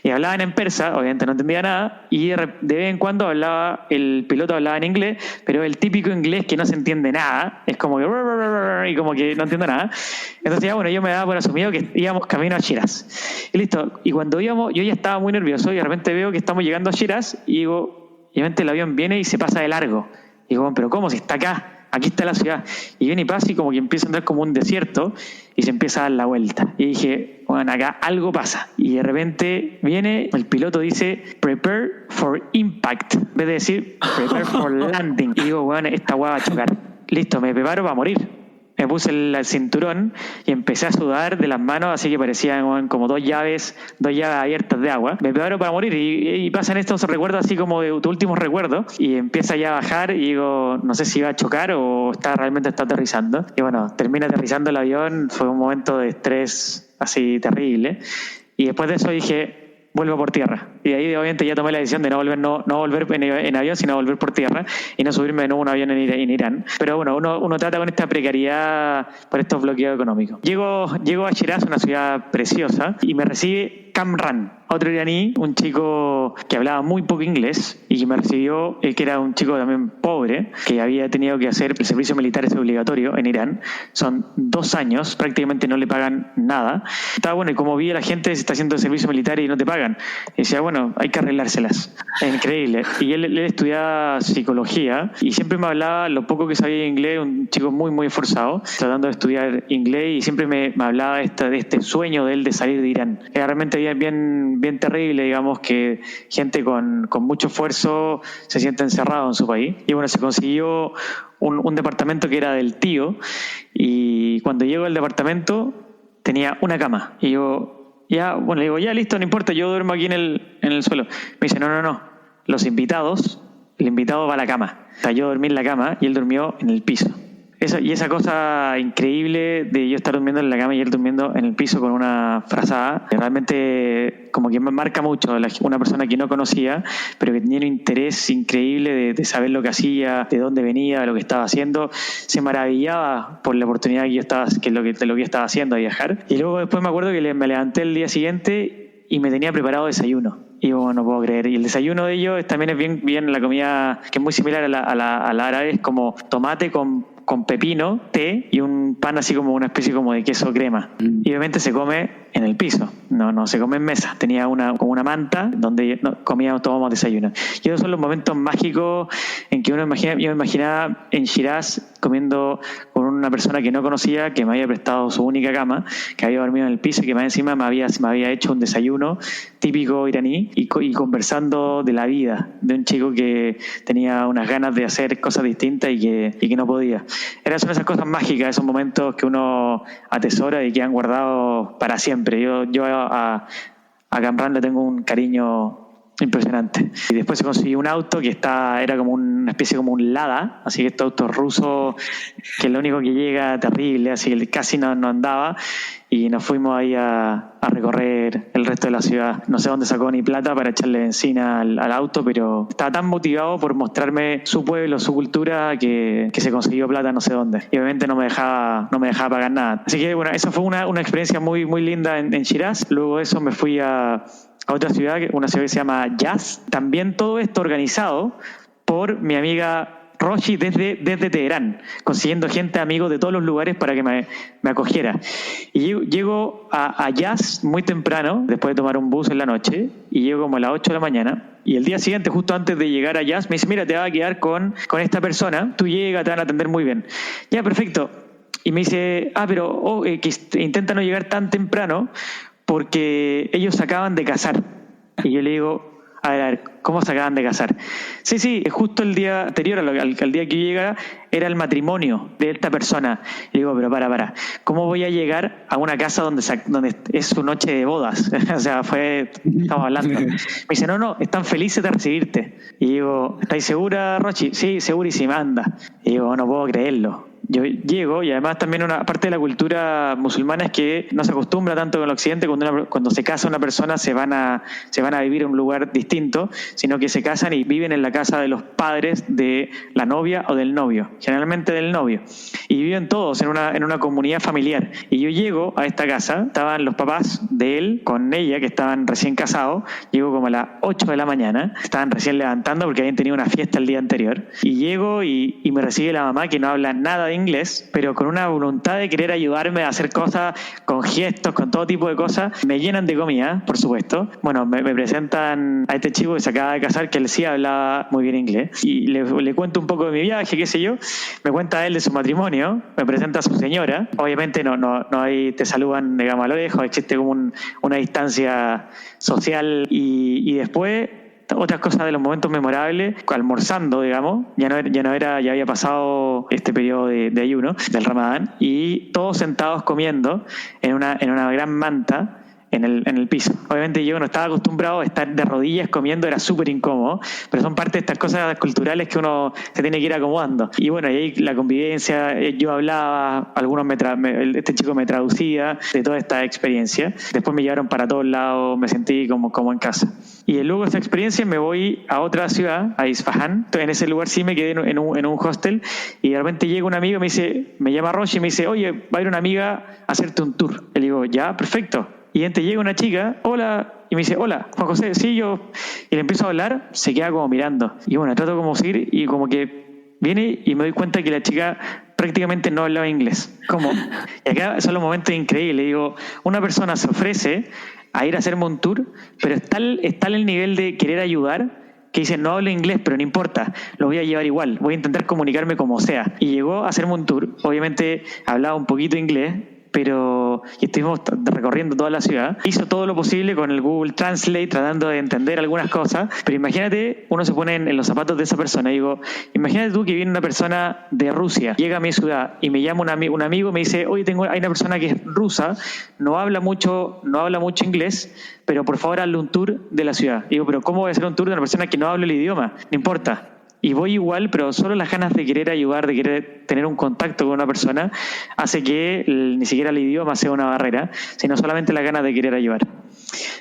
Y hablaban en persa, obviamente no entendía nada, y de vez en cuando el piloto hablaba en inglés, pero el típico inglés que no se entiende nada, es como que y como que no entiendo nada. Entonces ya bueno, yo me daba por asumido que íbamos camino a Shiraz. Y listo, y cuando íbamos, yo ya estaba muy nervioso y de repente veo que estamos llegando a Shiraz y digo, y obviamente el avión viene y se pasa de largo. Y digo, pero ¿cómo? Si está acá. Aquí está la ciudad. Y viene y pasa y como que empieza a andar como un desierto y se empieza a dar la vuelta. Y dije, bueno, acá algo pasa. Y de repente viene, el piloto dice, prepare for impact. En vez de decir, prepare for landing. Y digo, bueno, esta hueá va a chocar. Listo, me preparo para morir. Me puse el cinturón y empecé a sudar de las manos, así que parecían como dos llaves abiertas de agua. Me preparo para morir y pasan estos recuerdos así como de tu último recuerdo y empieza ya a bajar y digo, no sé si va a chocar o realmente está aterrizando. Y bueno, termina aterrizando el avión, fue un momento de estrés así terrible. Y después de eso dije, vuelvo por tierra. Y ahí obviamente ya tomé la decisión de no volver en avión, sino volver por tierra y no subirme de nuevo a un avión en Irán. Pero bueno, uno trata con esta precariedad por estos bloqueos económicos. Llego a Shiraz, una ciudad preciosa, y me recibe Kamran, otro iraní, un chico que hablaba muy poco inglés y que me recibió, que era un chico también pobre, que había tenido que hacer el servicio militar, es obligatorio en Irán. Son 2 años, prácticamente no le pagan nada. Estaba bueno, y como vi a la gente se está haciendo el servicio militar y no te pagan. Y decía, bueno, hay que arreglárselas. Es increíble. Y él estudiaba psicología y siempre me hablaba lo poco que sabía inglés, un chico muy, muy esforzado, tratando de estudiar inglés, y siempre me hablaba de este sueño de él de salir de Irán. Era realmente bien terrible, digamos, que gente con mucho esfuerzo se siente encerrado en su país. Y bueno, se consiguió un departamento que era del tío, y cuando llego al departamento tenía una cama. Y yo, le digo, ya listo, no importa, yo duermo aquí en el suelo. Me dice, no, el invitado va a la cama. O sea, yo dormí en la cama y él durmió en el piso. Esa cosa increíble de yo estar durmiendo en la cama y él durmiendo en el piso con una frazada, realmente como que me marca mucho. Una persona que no conocía, pero que tenía un interés increíble de saber lo que hacía, de dónde venía, de lo que estaba haciendo. Se maravillaba por la oportunidad de lo que estaba haciendo, de viajar. Y luego después me acuerdo que me levanté el día siguiente y me tenía preparado desayuno. Y yo no puedo creer. Y el desayuno de ellos también es bien la comida, que es muy similar a la árabe, es como tomate con pepino, té y un pan así como una especie como de queso crema. Y obviamente se come en el piso, no se come en mesa. Tenía como una manta donde tomábamos desayuno. Y esos son los momentos mágicos en que yo me imaginaba en Shiraz comiendo con una persona que no conocía, que me había prestado su única cama, que había dormido en el piso y que más encima me había hecho un desayuno típico iraní y conversando de la vida, de un chico que tenía unas ganas de hacer cosas distintas y que no podía. Son esas cosas mágicas, esos momentos que uno atesora y que han guardado para siempre. Yo a Kamran le tengo un cariño impresionante. Y después se consiguió un auto que era como una especie como un Lada, así que este auto ruso que es lo único que llega terrible, así que casi no andaba. y nos fuimos ahí a recorrer el resto de la ciudad. No sé dónde sacó ni plata para echarle benzina al auto, pero estaba tan motivado por mostrarme su pueblo, su cultura, que se consiguió plata no sé dónde. Y obviamente no me dejaba pagar nada. Así que bueno, esa fue una experiencia muy, muy linda en Shiraz. Luego de eso me fui a otra ciudad, una ciudad que se llama Yazd. También todo esto organizado por mi amiga Roshi desde Teherán, consiguiendo gente, amigos de todos los lugares para que me acogiera. Y llego a Yazd muy temprano, después de tomar un bus en la noche, y llego como a las 8 de la mañana. Y el día siguiente, justo antes de llegar a Yazd, me dice, mira, te vas a quedar con esta persona, tú llegas, te van a atender muy bien. Ya, perfecto. Y me dice, pero que intenta no llegar tan temprano porque ellos se acaban de casar. Y yo le digo, a ver, ¿cómo se acaban de casar? Sí, justo el día anterior al día que yo llegara era el matrimonio de esta persona. Y digo, pero para, ¿cómo voy a llegar a una casa donde es su noche de bodas? O sea, estamos hablando. Me dice, no, están felices de recibirte. Y digo, ¿estáis segura, Rochi? Sí, segurísima, anda. Y digo, no puedo creerlo. Yo llego, y además también una parte de la cultura musulmana es que no se acostumbra tanto con el occidente, cuando se casa una persona se van a vivir en un lugar distinto, sino que se casan y viven en la casa de los padres de la novia o del novio, generalmente del novio, y viven todos en una comunidad familiar. Y yo llego a esta casa, estaban los papás de él con ella, que estaban recién casados. Llego como a las 8 de la mañana, estaban recién levantando porque habían tenido una fiesta el día anterior, y llego y me recibe la mamá, que no habla nada de inglés, pero con una voluntad de querer ayudarme a hacer cosas, con gestos, con todo tipo de cosas. Me llenan de comida, por supuesto. Bueno, me presentan a este chico que se acaba de casar, que él sí hablaba muy bien inglés, y le cuento un poco de mi viaje, qué sé yo. Me cuenta él de su matrimonio, me presenta a su señora. Obviamente no hay, te saludan, digamos, a lo lejos, existe como una distancia social, y después otras cosas de los momentos memorables, almorzando, digamos, ya había pasado este periodo de ayuno del Ramadán, y todos sentados comiendo en una gran manta en el piso. Obviamente yo no estaba acostumbrado a estar de rodillas comiendo, era súper incómodo, pero son parte de estas cosas culturales que uno se tiene que ir acomodando. Y bueno, y ahí la convivencia, yo hablaba, este chico me traducía de toda esta experiencia. Después me llevaron para todos lados, me sentí como en casa. Y luego de esta experiencia me voy a otra ciudad, a Isfahan. Entonces, en ese lugar sí me quedé en un hostel, y de repente llega un amigo, me llama Roshi y me dice, oye, va a ir una amiga a hacerte un tour. Le digo, ya, perfecto. Y entonces llega una chica, hola, y me dice, hola, Juan José, sí, yo. Y le empiezo a hablar, se queda como mirando. Y bueno, trato como seguir, y como que viene y me doy cuenta que la chica prácticamente no hablaba inglés. ¿Cómo? Y acá son los momentos increíbles. Digo, una persona se ofrece a ir a hacerme un tour, pero está el nivel de querer ayudar, que dice, no hablo inglés, pero no importa, lo voy a llevar igual, voy a intentar comunicarme como sea. Y llegó a hacerme un tour, obviamente hablaba un poquito inglés, y estuvimos recorriendo toda la ciudad. Hizo todo lo posible con el Google Translate, tratando de entender algunas cosas, pero imagínate, uno se pone en los zapatos de esa persona. Digo, imagínate tú que viene una persona de Rusia, llega a mi ciudad y me llama un amigo, me dice, oye, hay una persona que es rusa, no habla mucho inglés, pero por favor hazle un tour de la ciudad. Digo, pero ¿cómo voy a hacer un tour de una persona que no habla el idioma? No importa. Y voy igual, pero solo las ganas de querer ayudar, de querer tener un contacto con una persona, hace que ni siquiera el idioma sea una barrera, sino solamente las ganas de querer ayudar.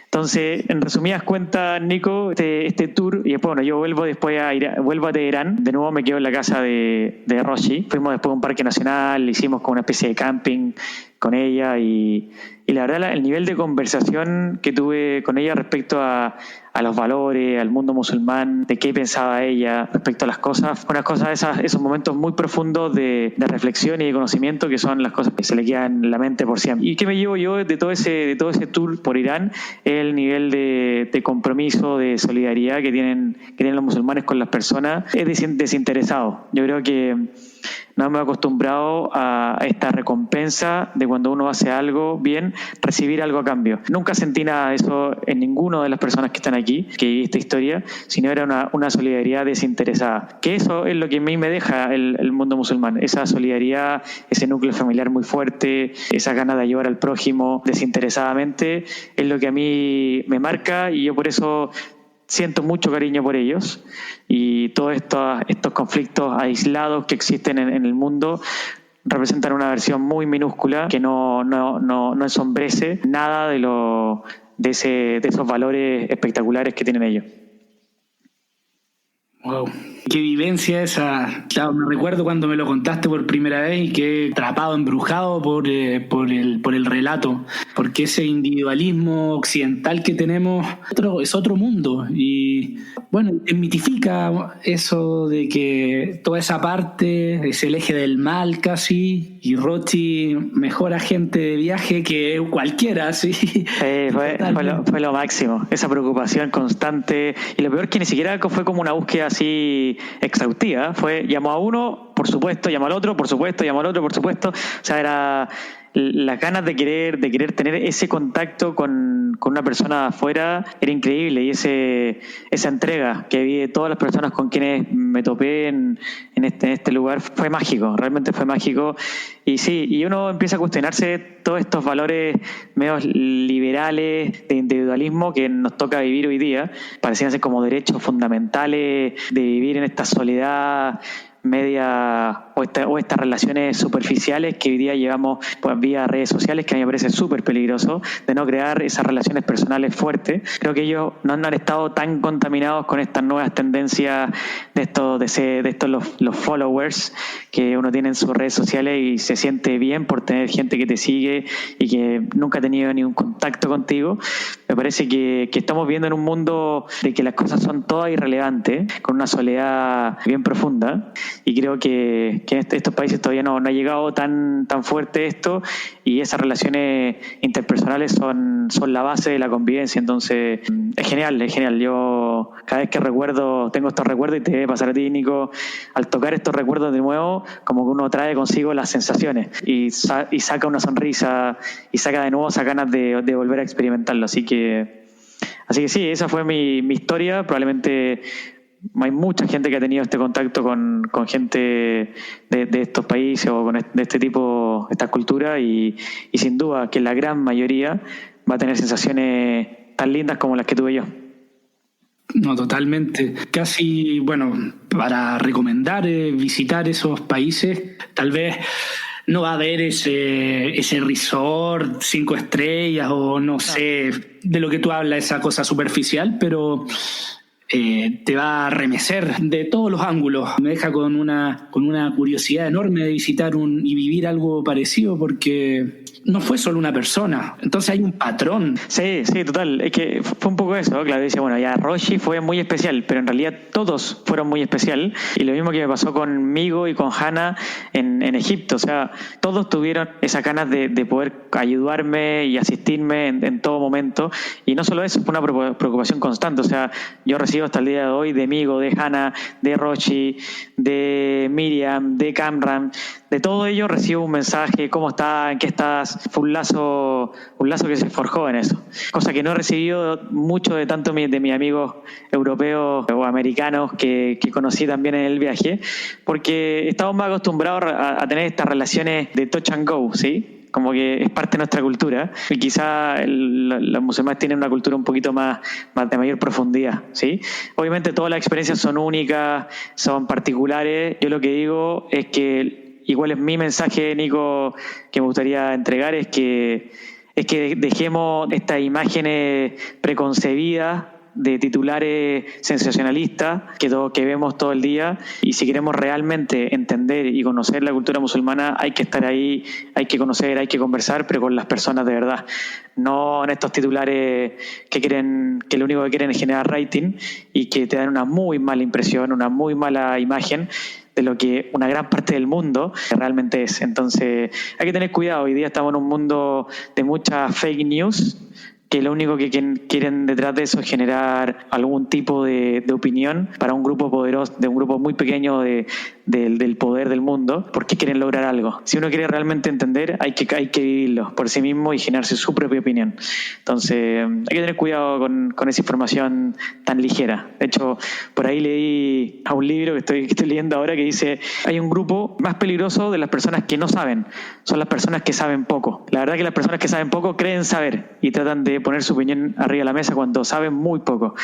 Entonces, en resumidas cuentas, Nico, este tour, y después, bueno, yo vuelvo a Teherán, de nuevo me quedo en la casa de Roshi. Fuimos después a un parque nacional, hicimos como una especie de camping con ella, y la verdad el nivel de conversación que tuve con ella respecto a los valores, al mundo musulmán, de qué pensaba ella respecto a las cosas, unas cosas, esos momentos muy profundos de reflexión y de conocimiento, que son las cosas que se le quedan en la mente por siempre. ¿Y qué me llevo yo de todo ese tour por Irán? El nivel de compromiso, de solidaridad que tienen los musulmanes con las personas. Es desinteresado. Yo creo que no me he acostumbrado a esta recompensa de cuando uno hace algo bien, recibir algo a cambio. Nunca sentí nada de eso en ninguna de las personas que están aquí, que viví esta historia, sino era una solidaridad desinteresada. Que eso es lo que a mí me deja el mundo musulmán, esa solidaridad, ese núcleo familiar muy fuerte, esa ganas de ayudar al prójimo desinteresadamente, es lo que a mí me marca, y yo por eso siento mucho cariño por ellos, y todos estos conflictos aislados que existen en el mundo representan una versión muy minúscula que no ensombrece nada de esos valores espectaculares que tienen ellos. Wow, qué vivencia esa. Claro, me recuerdo cuando me lo contaste por primera vez y quedé atrapado, embrujado por el relato, porque ese individualismo occidental que tenemos es otro mundo. Y bueno, mitifica eso de que toda esa parte es el eje del mal casi, y Rochi mejor agente de viaje que cualquiera, sí. Fue lo máximo, esa preocupación constante, y lo peor que ni siquiera fue como una búsqueda así exhaustiva, llamó a uno, por supuesto, llamó al otro, por supuesto, llamó al otro, por supuesto, o sea, era las ganas de querer tener ese contacto con una persona afuera era increíble, y esa entrega que vi de todas las personas con quienes me topé en este lugar fue mágico, realmente fue mágico. Y sí, y uno empieza a cuestionarse todos estos valores medios liberales de individualismo que nos toca vivir hoy día, parecían ser como derechos fundamentales de vivir en esta soledad media o estas relaciones superficiales que hoy día llevamos pues vía redes sociales, que a mí me parece súper peligroso, de no crear esas relaciones personales fuertes. Creo que ellos no han estado tan contaminados con estas nuevas tendencias de estos los followers que uno tiene en sus redes sociales y se siente bien por tener gente que te sigue y que nunca ha tenido ni un contacto contigo. Me parece que estamos viendo en un mundo de que las cosas son todas irrelevantes, con una soledad bien profunda, y creo que en estos países todavía no ha llegado tan fuerte esto, y esas relaciones interpersonales son la base de la convivencia. Entonces es genial. Yo cada vez que tengo estos recuerdos, y te debe pasar a ti, Nico, al tocar estos recuerdos de nuevo, como que uno trae consigo las sensaciones y saca una sonrisa y saca de nuevo esas ganas de volver a experimentarlo. Así que sí, esa fue mi historia. Probablemente hay mucha gente que ha tenido este contacto con gente de estos países o de este tipo, estas culturas, y sin duda que la gran mayoría va a tener sensaciones tan lindas como las que tuve yo. No, totalmente. Casi, bueno, para recomendar visitar esos países, tal vez no va a haber ese resort 5 estrellas o no sé, de lo que tú hablas, esa cosa superficial, pero te va a remecer de todos los ángulos. Me deja con una curiosidad enorme de visitar y vivir algo parecido, porque no fue solo una persona, entonces hay un patrón. Sí, total, es que fue un poco eso, ¿no? Claro, dice, bueno, ya Roshi fue muy especial, pero en realidad todos fueron muy especial, y lo mismo que me pasó conmigo y con Hannah en Egipto. O sea, todos tuvieron esas ganas de poder ayudarme y asistirme en todo momento, y no solo eso, fue una preocupación constante. O sea, yo recibo hasta el día de hoy de Migo, de Hannah, de Roshi, de Miriam, de Camran, de todo ello recibo un mensaje: ¿cómo estás? ¿En qué estás? Fue un lazo que se forjó en eso, cosa que no he recibido mucho de tanto de mis amigos europeos o americanos que conocí también en el viaje, porque estamos más acostumbrados a tener estas relaciones de touch and go, ¿sí? Como que es parte de nuestra cultura, y quizá los musulmanes tienen una cultura un poquito más de mayor profundidad, ¿sí? Obviamente todas las experiencias son únicas, son particulares. Yo lo que digo es que, igual es mi mensaje, Nico, que me gustaría entregar, es que dejemos estas imágenes preconcebidas de titulares sensacionalistas que vemos todo el día, y si queremos realmente entender y conocer la cultura musulmana, hay que estar ahí, hay que conocer, hay que conversar, pero con las personas de verdad, no en estos titulares que lo único que quieren es generar rating y que te dan una muy mala impresión, una muy mala imagen de lo que una gran parte del mundo realmente es. Entonces hay que tener cuidado. Hoy día estamos en un mundo de mucha fake news, que lo único que quieren detrás de eso es generar algún tipo de opinión para un grupo poderoso, de un grupo muy pequeño del poder del mundo, porque quieren lograr algo. Si uno quiere realmente entender, hay que vivirlo por sí mismo y generarse su propia opinión. Entonces hay que tener cuidado con esa información tan ligera. De hecho, por ahí leí a un libro que estoy leyendo ahora, que dice: hay un grupo más peligroso de las personas que no saben, son las personas que saben poco. La verdad que las personas que saben poco creen saber y tratan de poner su opinión arriba de la mesa cuando saben muy poco.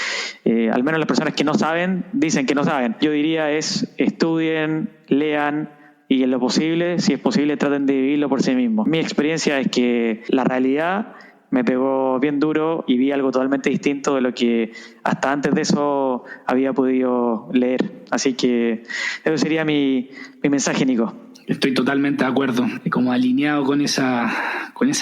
Al menos las personas que no saben dicen que no saben. Yo diría estudien, lean, y en lo posible, si es posible, traten de vivirlo por sí mismos. Mi experiencia es que la realidad me pegó bien duro y vi algo totalmente distinto de lo que hasta antes de eso había podido leer. Así que eso sería mi mensaje, Nico. Estoy totalmente de acuerdo, como alineado con esa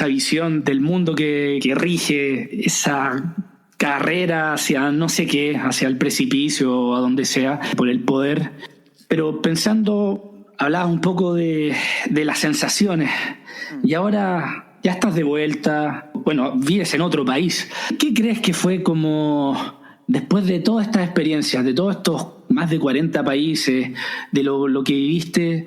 visión del mundo que rige esa carrera hacia no sé qué, hacia el precipicio o a donde sea, por el poder. Pero pensando, hablabas un poco de las sensaciones y ahora ya estás de vuelta, bueno, vives en otro país. ¿Qué crees que fue como, después de todas estas experiencias, de todos estos más de 40 países, de lo que viviste,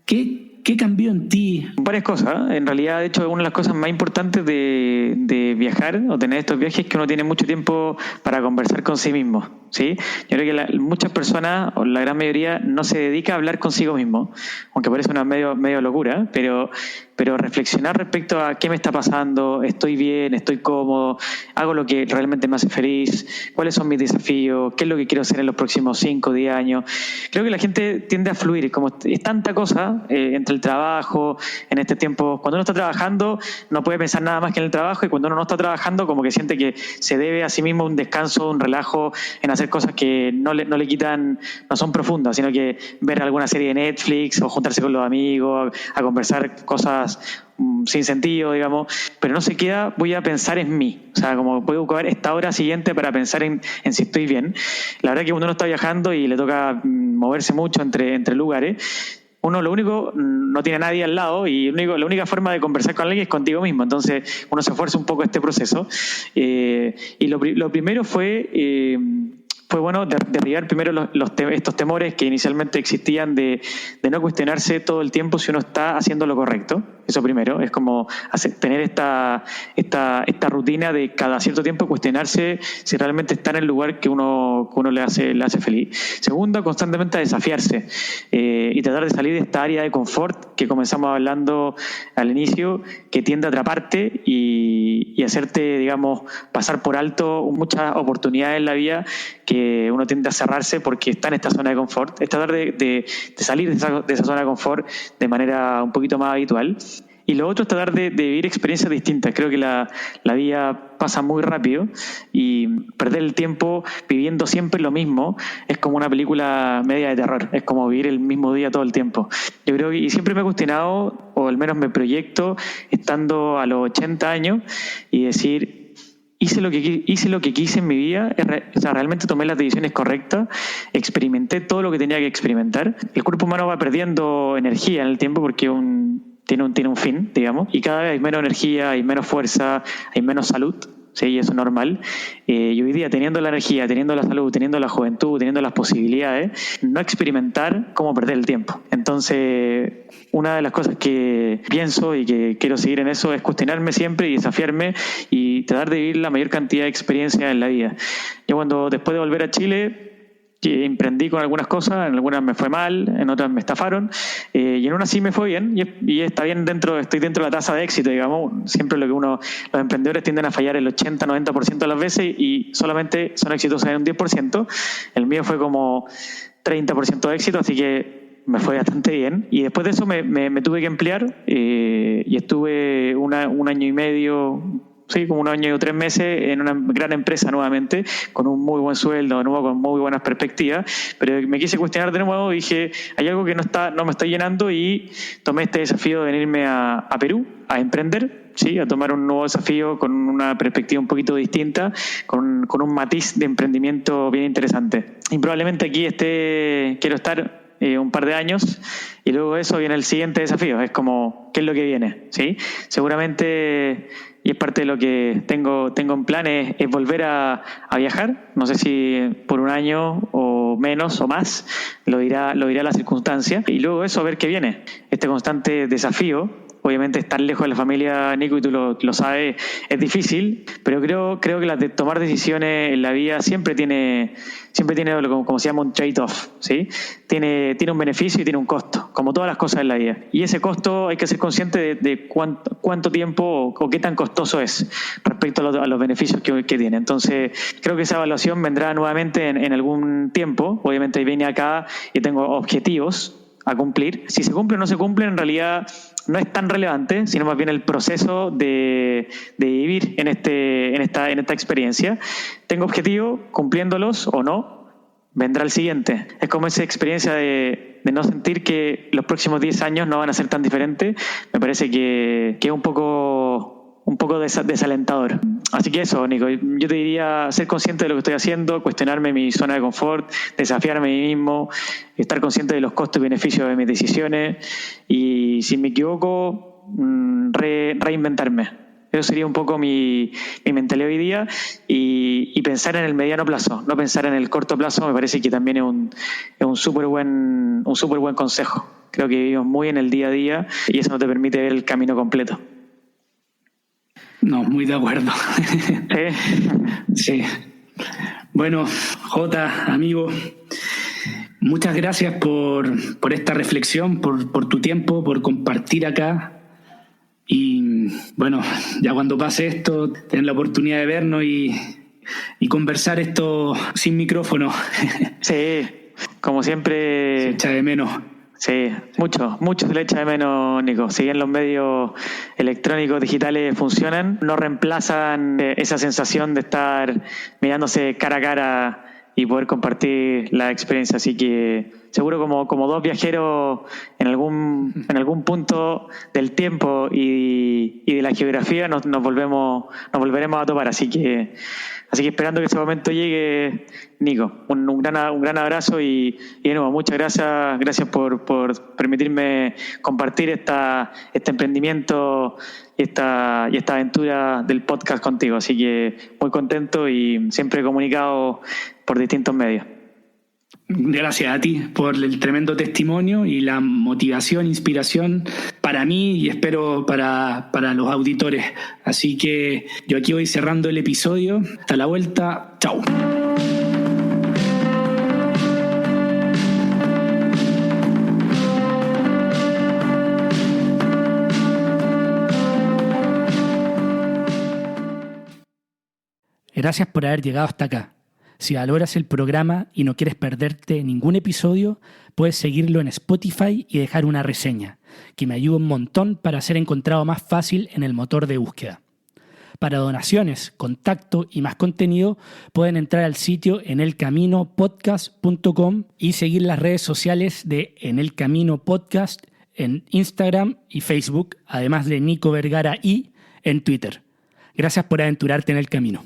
¿qué cambió en ti? Varias cosas. En realidad, de hecho, una de las cosas más importantes de viajar o tener estos viajes es que uno tiene mucho tiempo para conversar con sí mismo, ¿sí? Yo creo que muchas personas, o la gran mayoría, no se dedica a hablar consigo mismo, aunque parece una medio locura, pero reflexionar respecto a qué me está pasando, estoy bien, estoy cómodo, hago lo que realmente me hace feliz, cuáles son mis desafíos, qué es lo que quiero hacer en los próximos 5 o 10 años. Creo que la gente tiende a fluir, como es tanta cosa entre el trabajo, en este tiempo, cuando uno está trabajando no puede pensar nada más que en el trabajo, y cuando uno no está trabajando como que siente que se debe a sí mismo un descanso, un relajo en hacer cosas que no le quitan, no son profundas, sino que ver alguna serie de Netflix o juntarse con los amigos, a conversar cosas sin sentido, digamos, pero no se queda, voy a pensar en mí, o sea, como voy a buscar esta hora siguiente para pensar en si estoy bien. La verdad que cuando uno está viajando y le toca moverse mucho entre lugares, uno lo único, no tiene a nadie al lado y la única forma de conversar con alguien es contigo mismo, entonces uno se esfuerza un poco este proceso, y lo primero fue bueno derribar primero estos temores que inicialmente existían de no cuestionarse todo el tiempo si uno está haciendo lo correcto. Eso primero, es como tener esta rutina de cada cierto tiempo cuestionarse si realmente está en el lugar que uno le hace feliz. Segundo, constantemente a desafiarse y tratar de salir de esta área de confort que comenzamos hablando al inicio, que tiende a atraparte y hacerte, digamos, pasar por alto muchas oportunidades en la vida que uno tiende a cerrarse porque está en esta zona de confort. Es tratar de salir de esa zona de confort de manera un poquito más habitual. Y lo otro es tratar de vivir experiencias distintas. Creo que la vida pasa muy rápido y perder el tiempo viviendo siempre lo mismo es como una película media de terror. Es como vivir el mismo día todo el tiempo. Yo creo que, y siempre me he cuestionado, o al menos me proyecto, estando a los 80 años y decir, hice lo que quise en mi vida, o sea, realmente tomé las decisiones correctas, experimenté todo lo que tenía que experimentar. El cuerpo humano va perdiendo energía en el tiempo porque tiene un fin, digamos, y cada vez hay menos energía, hay menos fuerza, hay menos salud, sí, y eso es normal. Y hoy día, teniendo la energía, teniendo la salud, teniendo la juventud, teniendo las posibilidades, no experimentar cómo perder el tiempo. Entonces, una de las cosas que pienso y que quiero seguir en eso es cuestionarme siempre y desafiarme y tratar de vivir la mayor cantidad de experiencias en la vida. Yo después de volver a Chile, emprendí con algunas cosas, en algunas me fue mal, en otras me estafaron, y en unas sí me fue bien, y estoy dentro de la tasa de éxito, digamos. Siempre los emprendedores tienden a fallar el 80-90% de las veces y solamente son exitosos en un 10%. El mío fue como 30% de éxito, así que me fue bastante bien. Y después de eso me tuve que emplear, y estuve un año y medio, sí, como 1 año y 3 meses en una gran empresa nuevamente, con un muy buen sueldo, de nuevo, con muy buenas perspectivas, pero me quise cuestionar de nuevo y dije, hay algo que no me está llenando, y tomé este desafío de venirme a Perú a emprender, sí, a tomar un nuevo desafío con una perspectiva un poquito distinta, con un matiz de emprendimiento bien interesante. Y probablemente aquí quiero estar un par de años, y luego de eso viene el siguiente desafío. Es como, ¿qué es lo que viene? ¿Sí? Seguramente, y es parte de lo que tengo en planes, es volver a viajar. No sé si por 1 año o menos o más, lo dirá la circunstancia, y luego de eso a ver qué viene. Este constante desafío. Obviamente estar lejos de la familia, Nico, y tú lo sabes, es difícil, pero creo que de tomar decisiones en la vida siempre tiene como se llama un trade-off, ¿sí? Tiene un beneficio y tiene un costo, como todas las cosas en la vida. Y ese costo hay que ser consciente de cuánto tiempo o qué tan costoso es respecto a los beneficios que tiene. Entonces, creo que esa evaluación vendrá nuevamente en algún tiempo. Obviamente vine acá y tengo objetivos a cumplir. Si se cumple o no se cumple, en realidad no es tan relevante, sino más bien el proceso de vivir en esta experiencia. Tengo objetivos, cumpliéndolos o no, vendrá el siguiente. Es como esa experiencia de no sentir que los próximos 10 años no van a ser tan diferentes. Me parece que es un poco desalentador. Así que eso, Nico, yo te diría ser consciente de lo que estoy haciendo, cuestionarme mi zona de confort, desafiarme a mí mismo, estar consciente de los costos y beneficios de mis decisiones y, si me equivoco, reinventarme. Eso sería un poco mi mentalidad hoy día y pensar en el mediano plazo, no pensar en el corto plazo. Me parece que también es un súper buen consejo. Creo que vivimos muy en el día a día y eso no te permite ver el camino completo. No, muy de acuerdo. Sí. Bueno, Jota, amigo, muchas gracias por esta reflexión, por tu tiempo, por compartir acá. Y bueno, ya cuando pase esto, tener la oportunidad de vernos y conversar esto sin micrófono. Sí, como siempre. Se echa de menos. Sí, mucho se le echa de menos, Nico. Si bien los medios electrónicos digitales funcionan, no reemplazan esa sensación de estar mirándose cara a cara y poder compartir la experiencia. Así que seguro como dos viajeros en algún punto del tiempo y de la geografía nos volveremos a topar. Así que esperando que ese momento llegue, Nico, un gran abrazo y de nuevo muchas gracias por permitirme compartir este emprendimiento y esta aventura del podcast contigo. Así que muy contento y siempre comunicado por distintos medios. Gracias a ti por el tremendo testimonio y la motivación, inspiración para mí y espero para los auditores. Así que yo aquí voy cerrando el episodio. Hasta la vuelta. Chao. Gracias por haber llegado hasta acá. Si valoras el programa y no quieres perderte ningún episodio, puedes seguirlo en Spotify y dejar una reseña, que me ayuda un montón para ser encontrado más fácil en el motor de búsqueda. Para donaciones, contacto y más contenido, pueden entrar al sitio enelcaminopodcast.com y seguir las redes sociales de En el Camino Podcast en Instagram y Facebook, además de Nico Vergara y en Twitter. Gracias por aventurarte en el camino.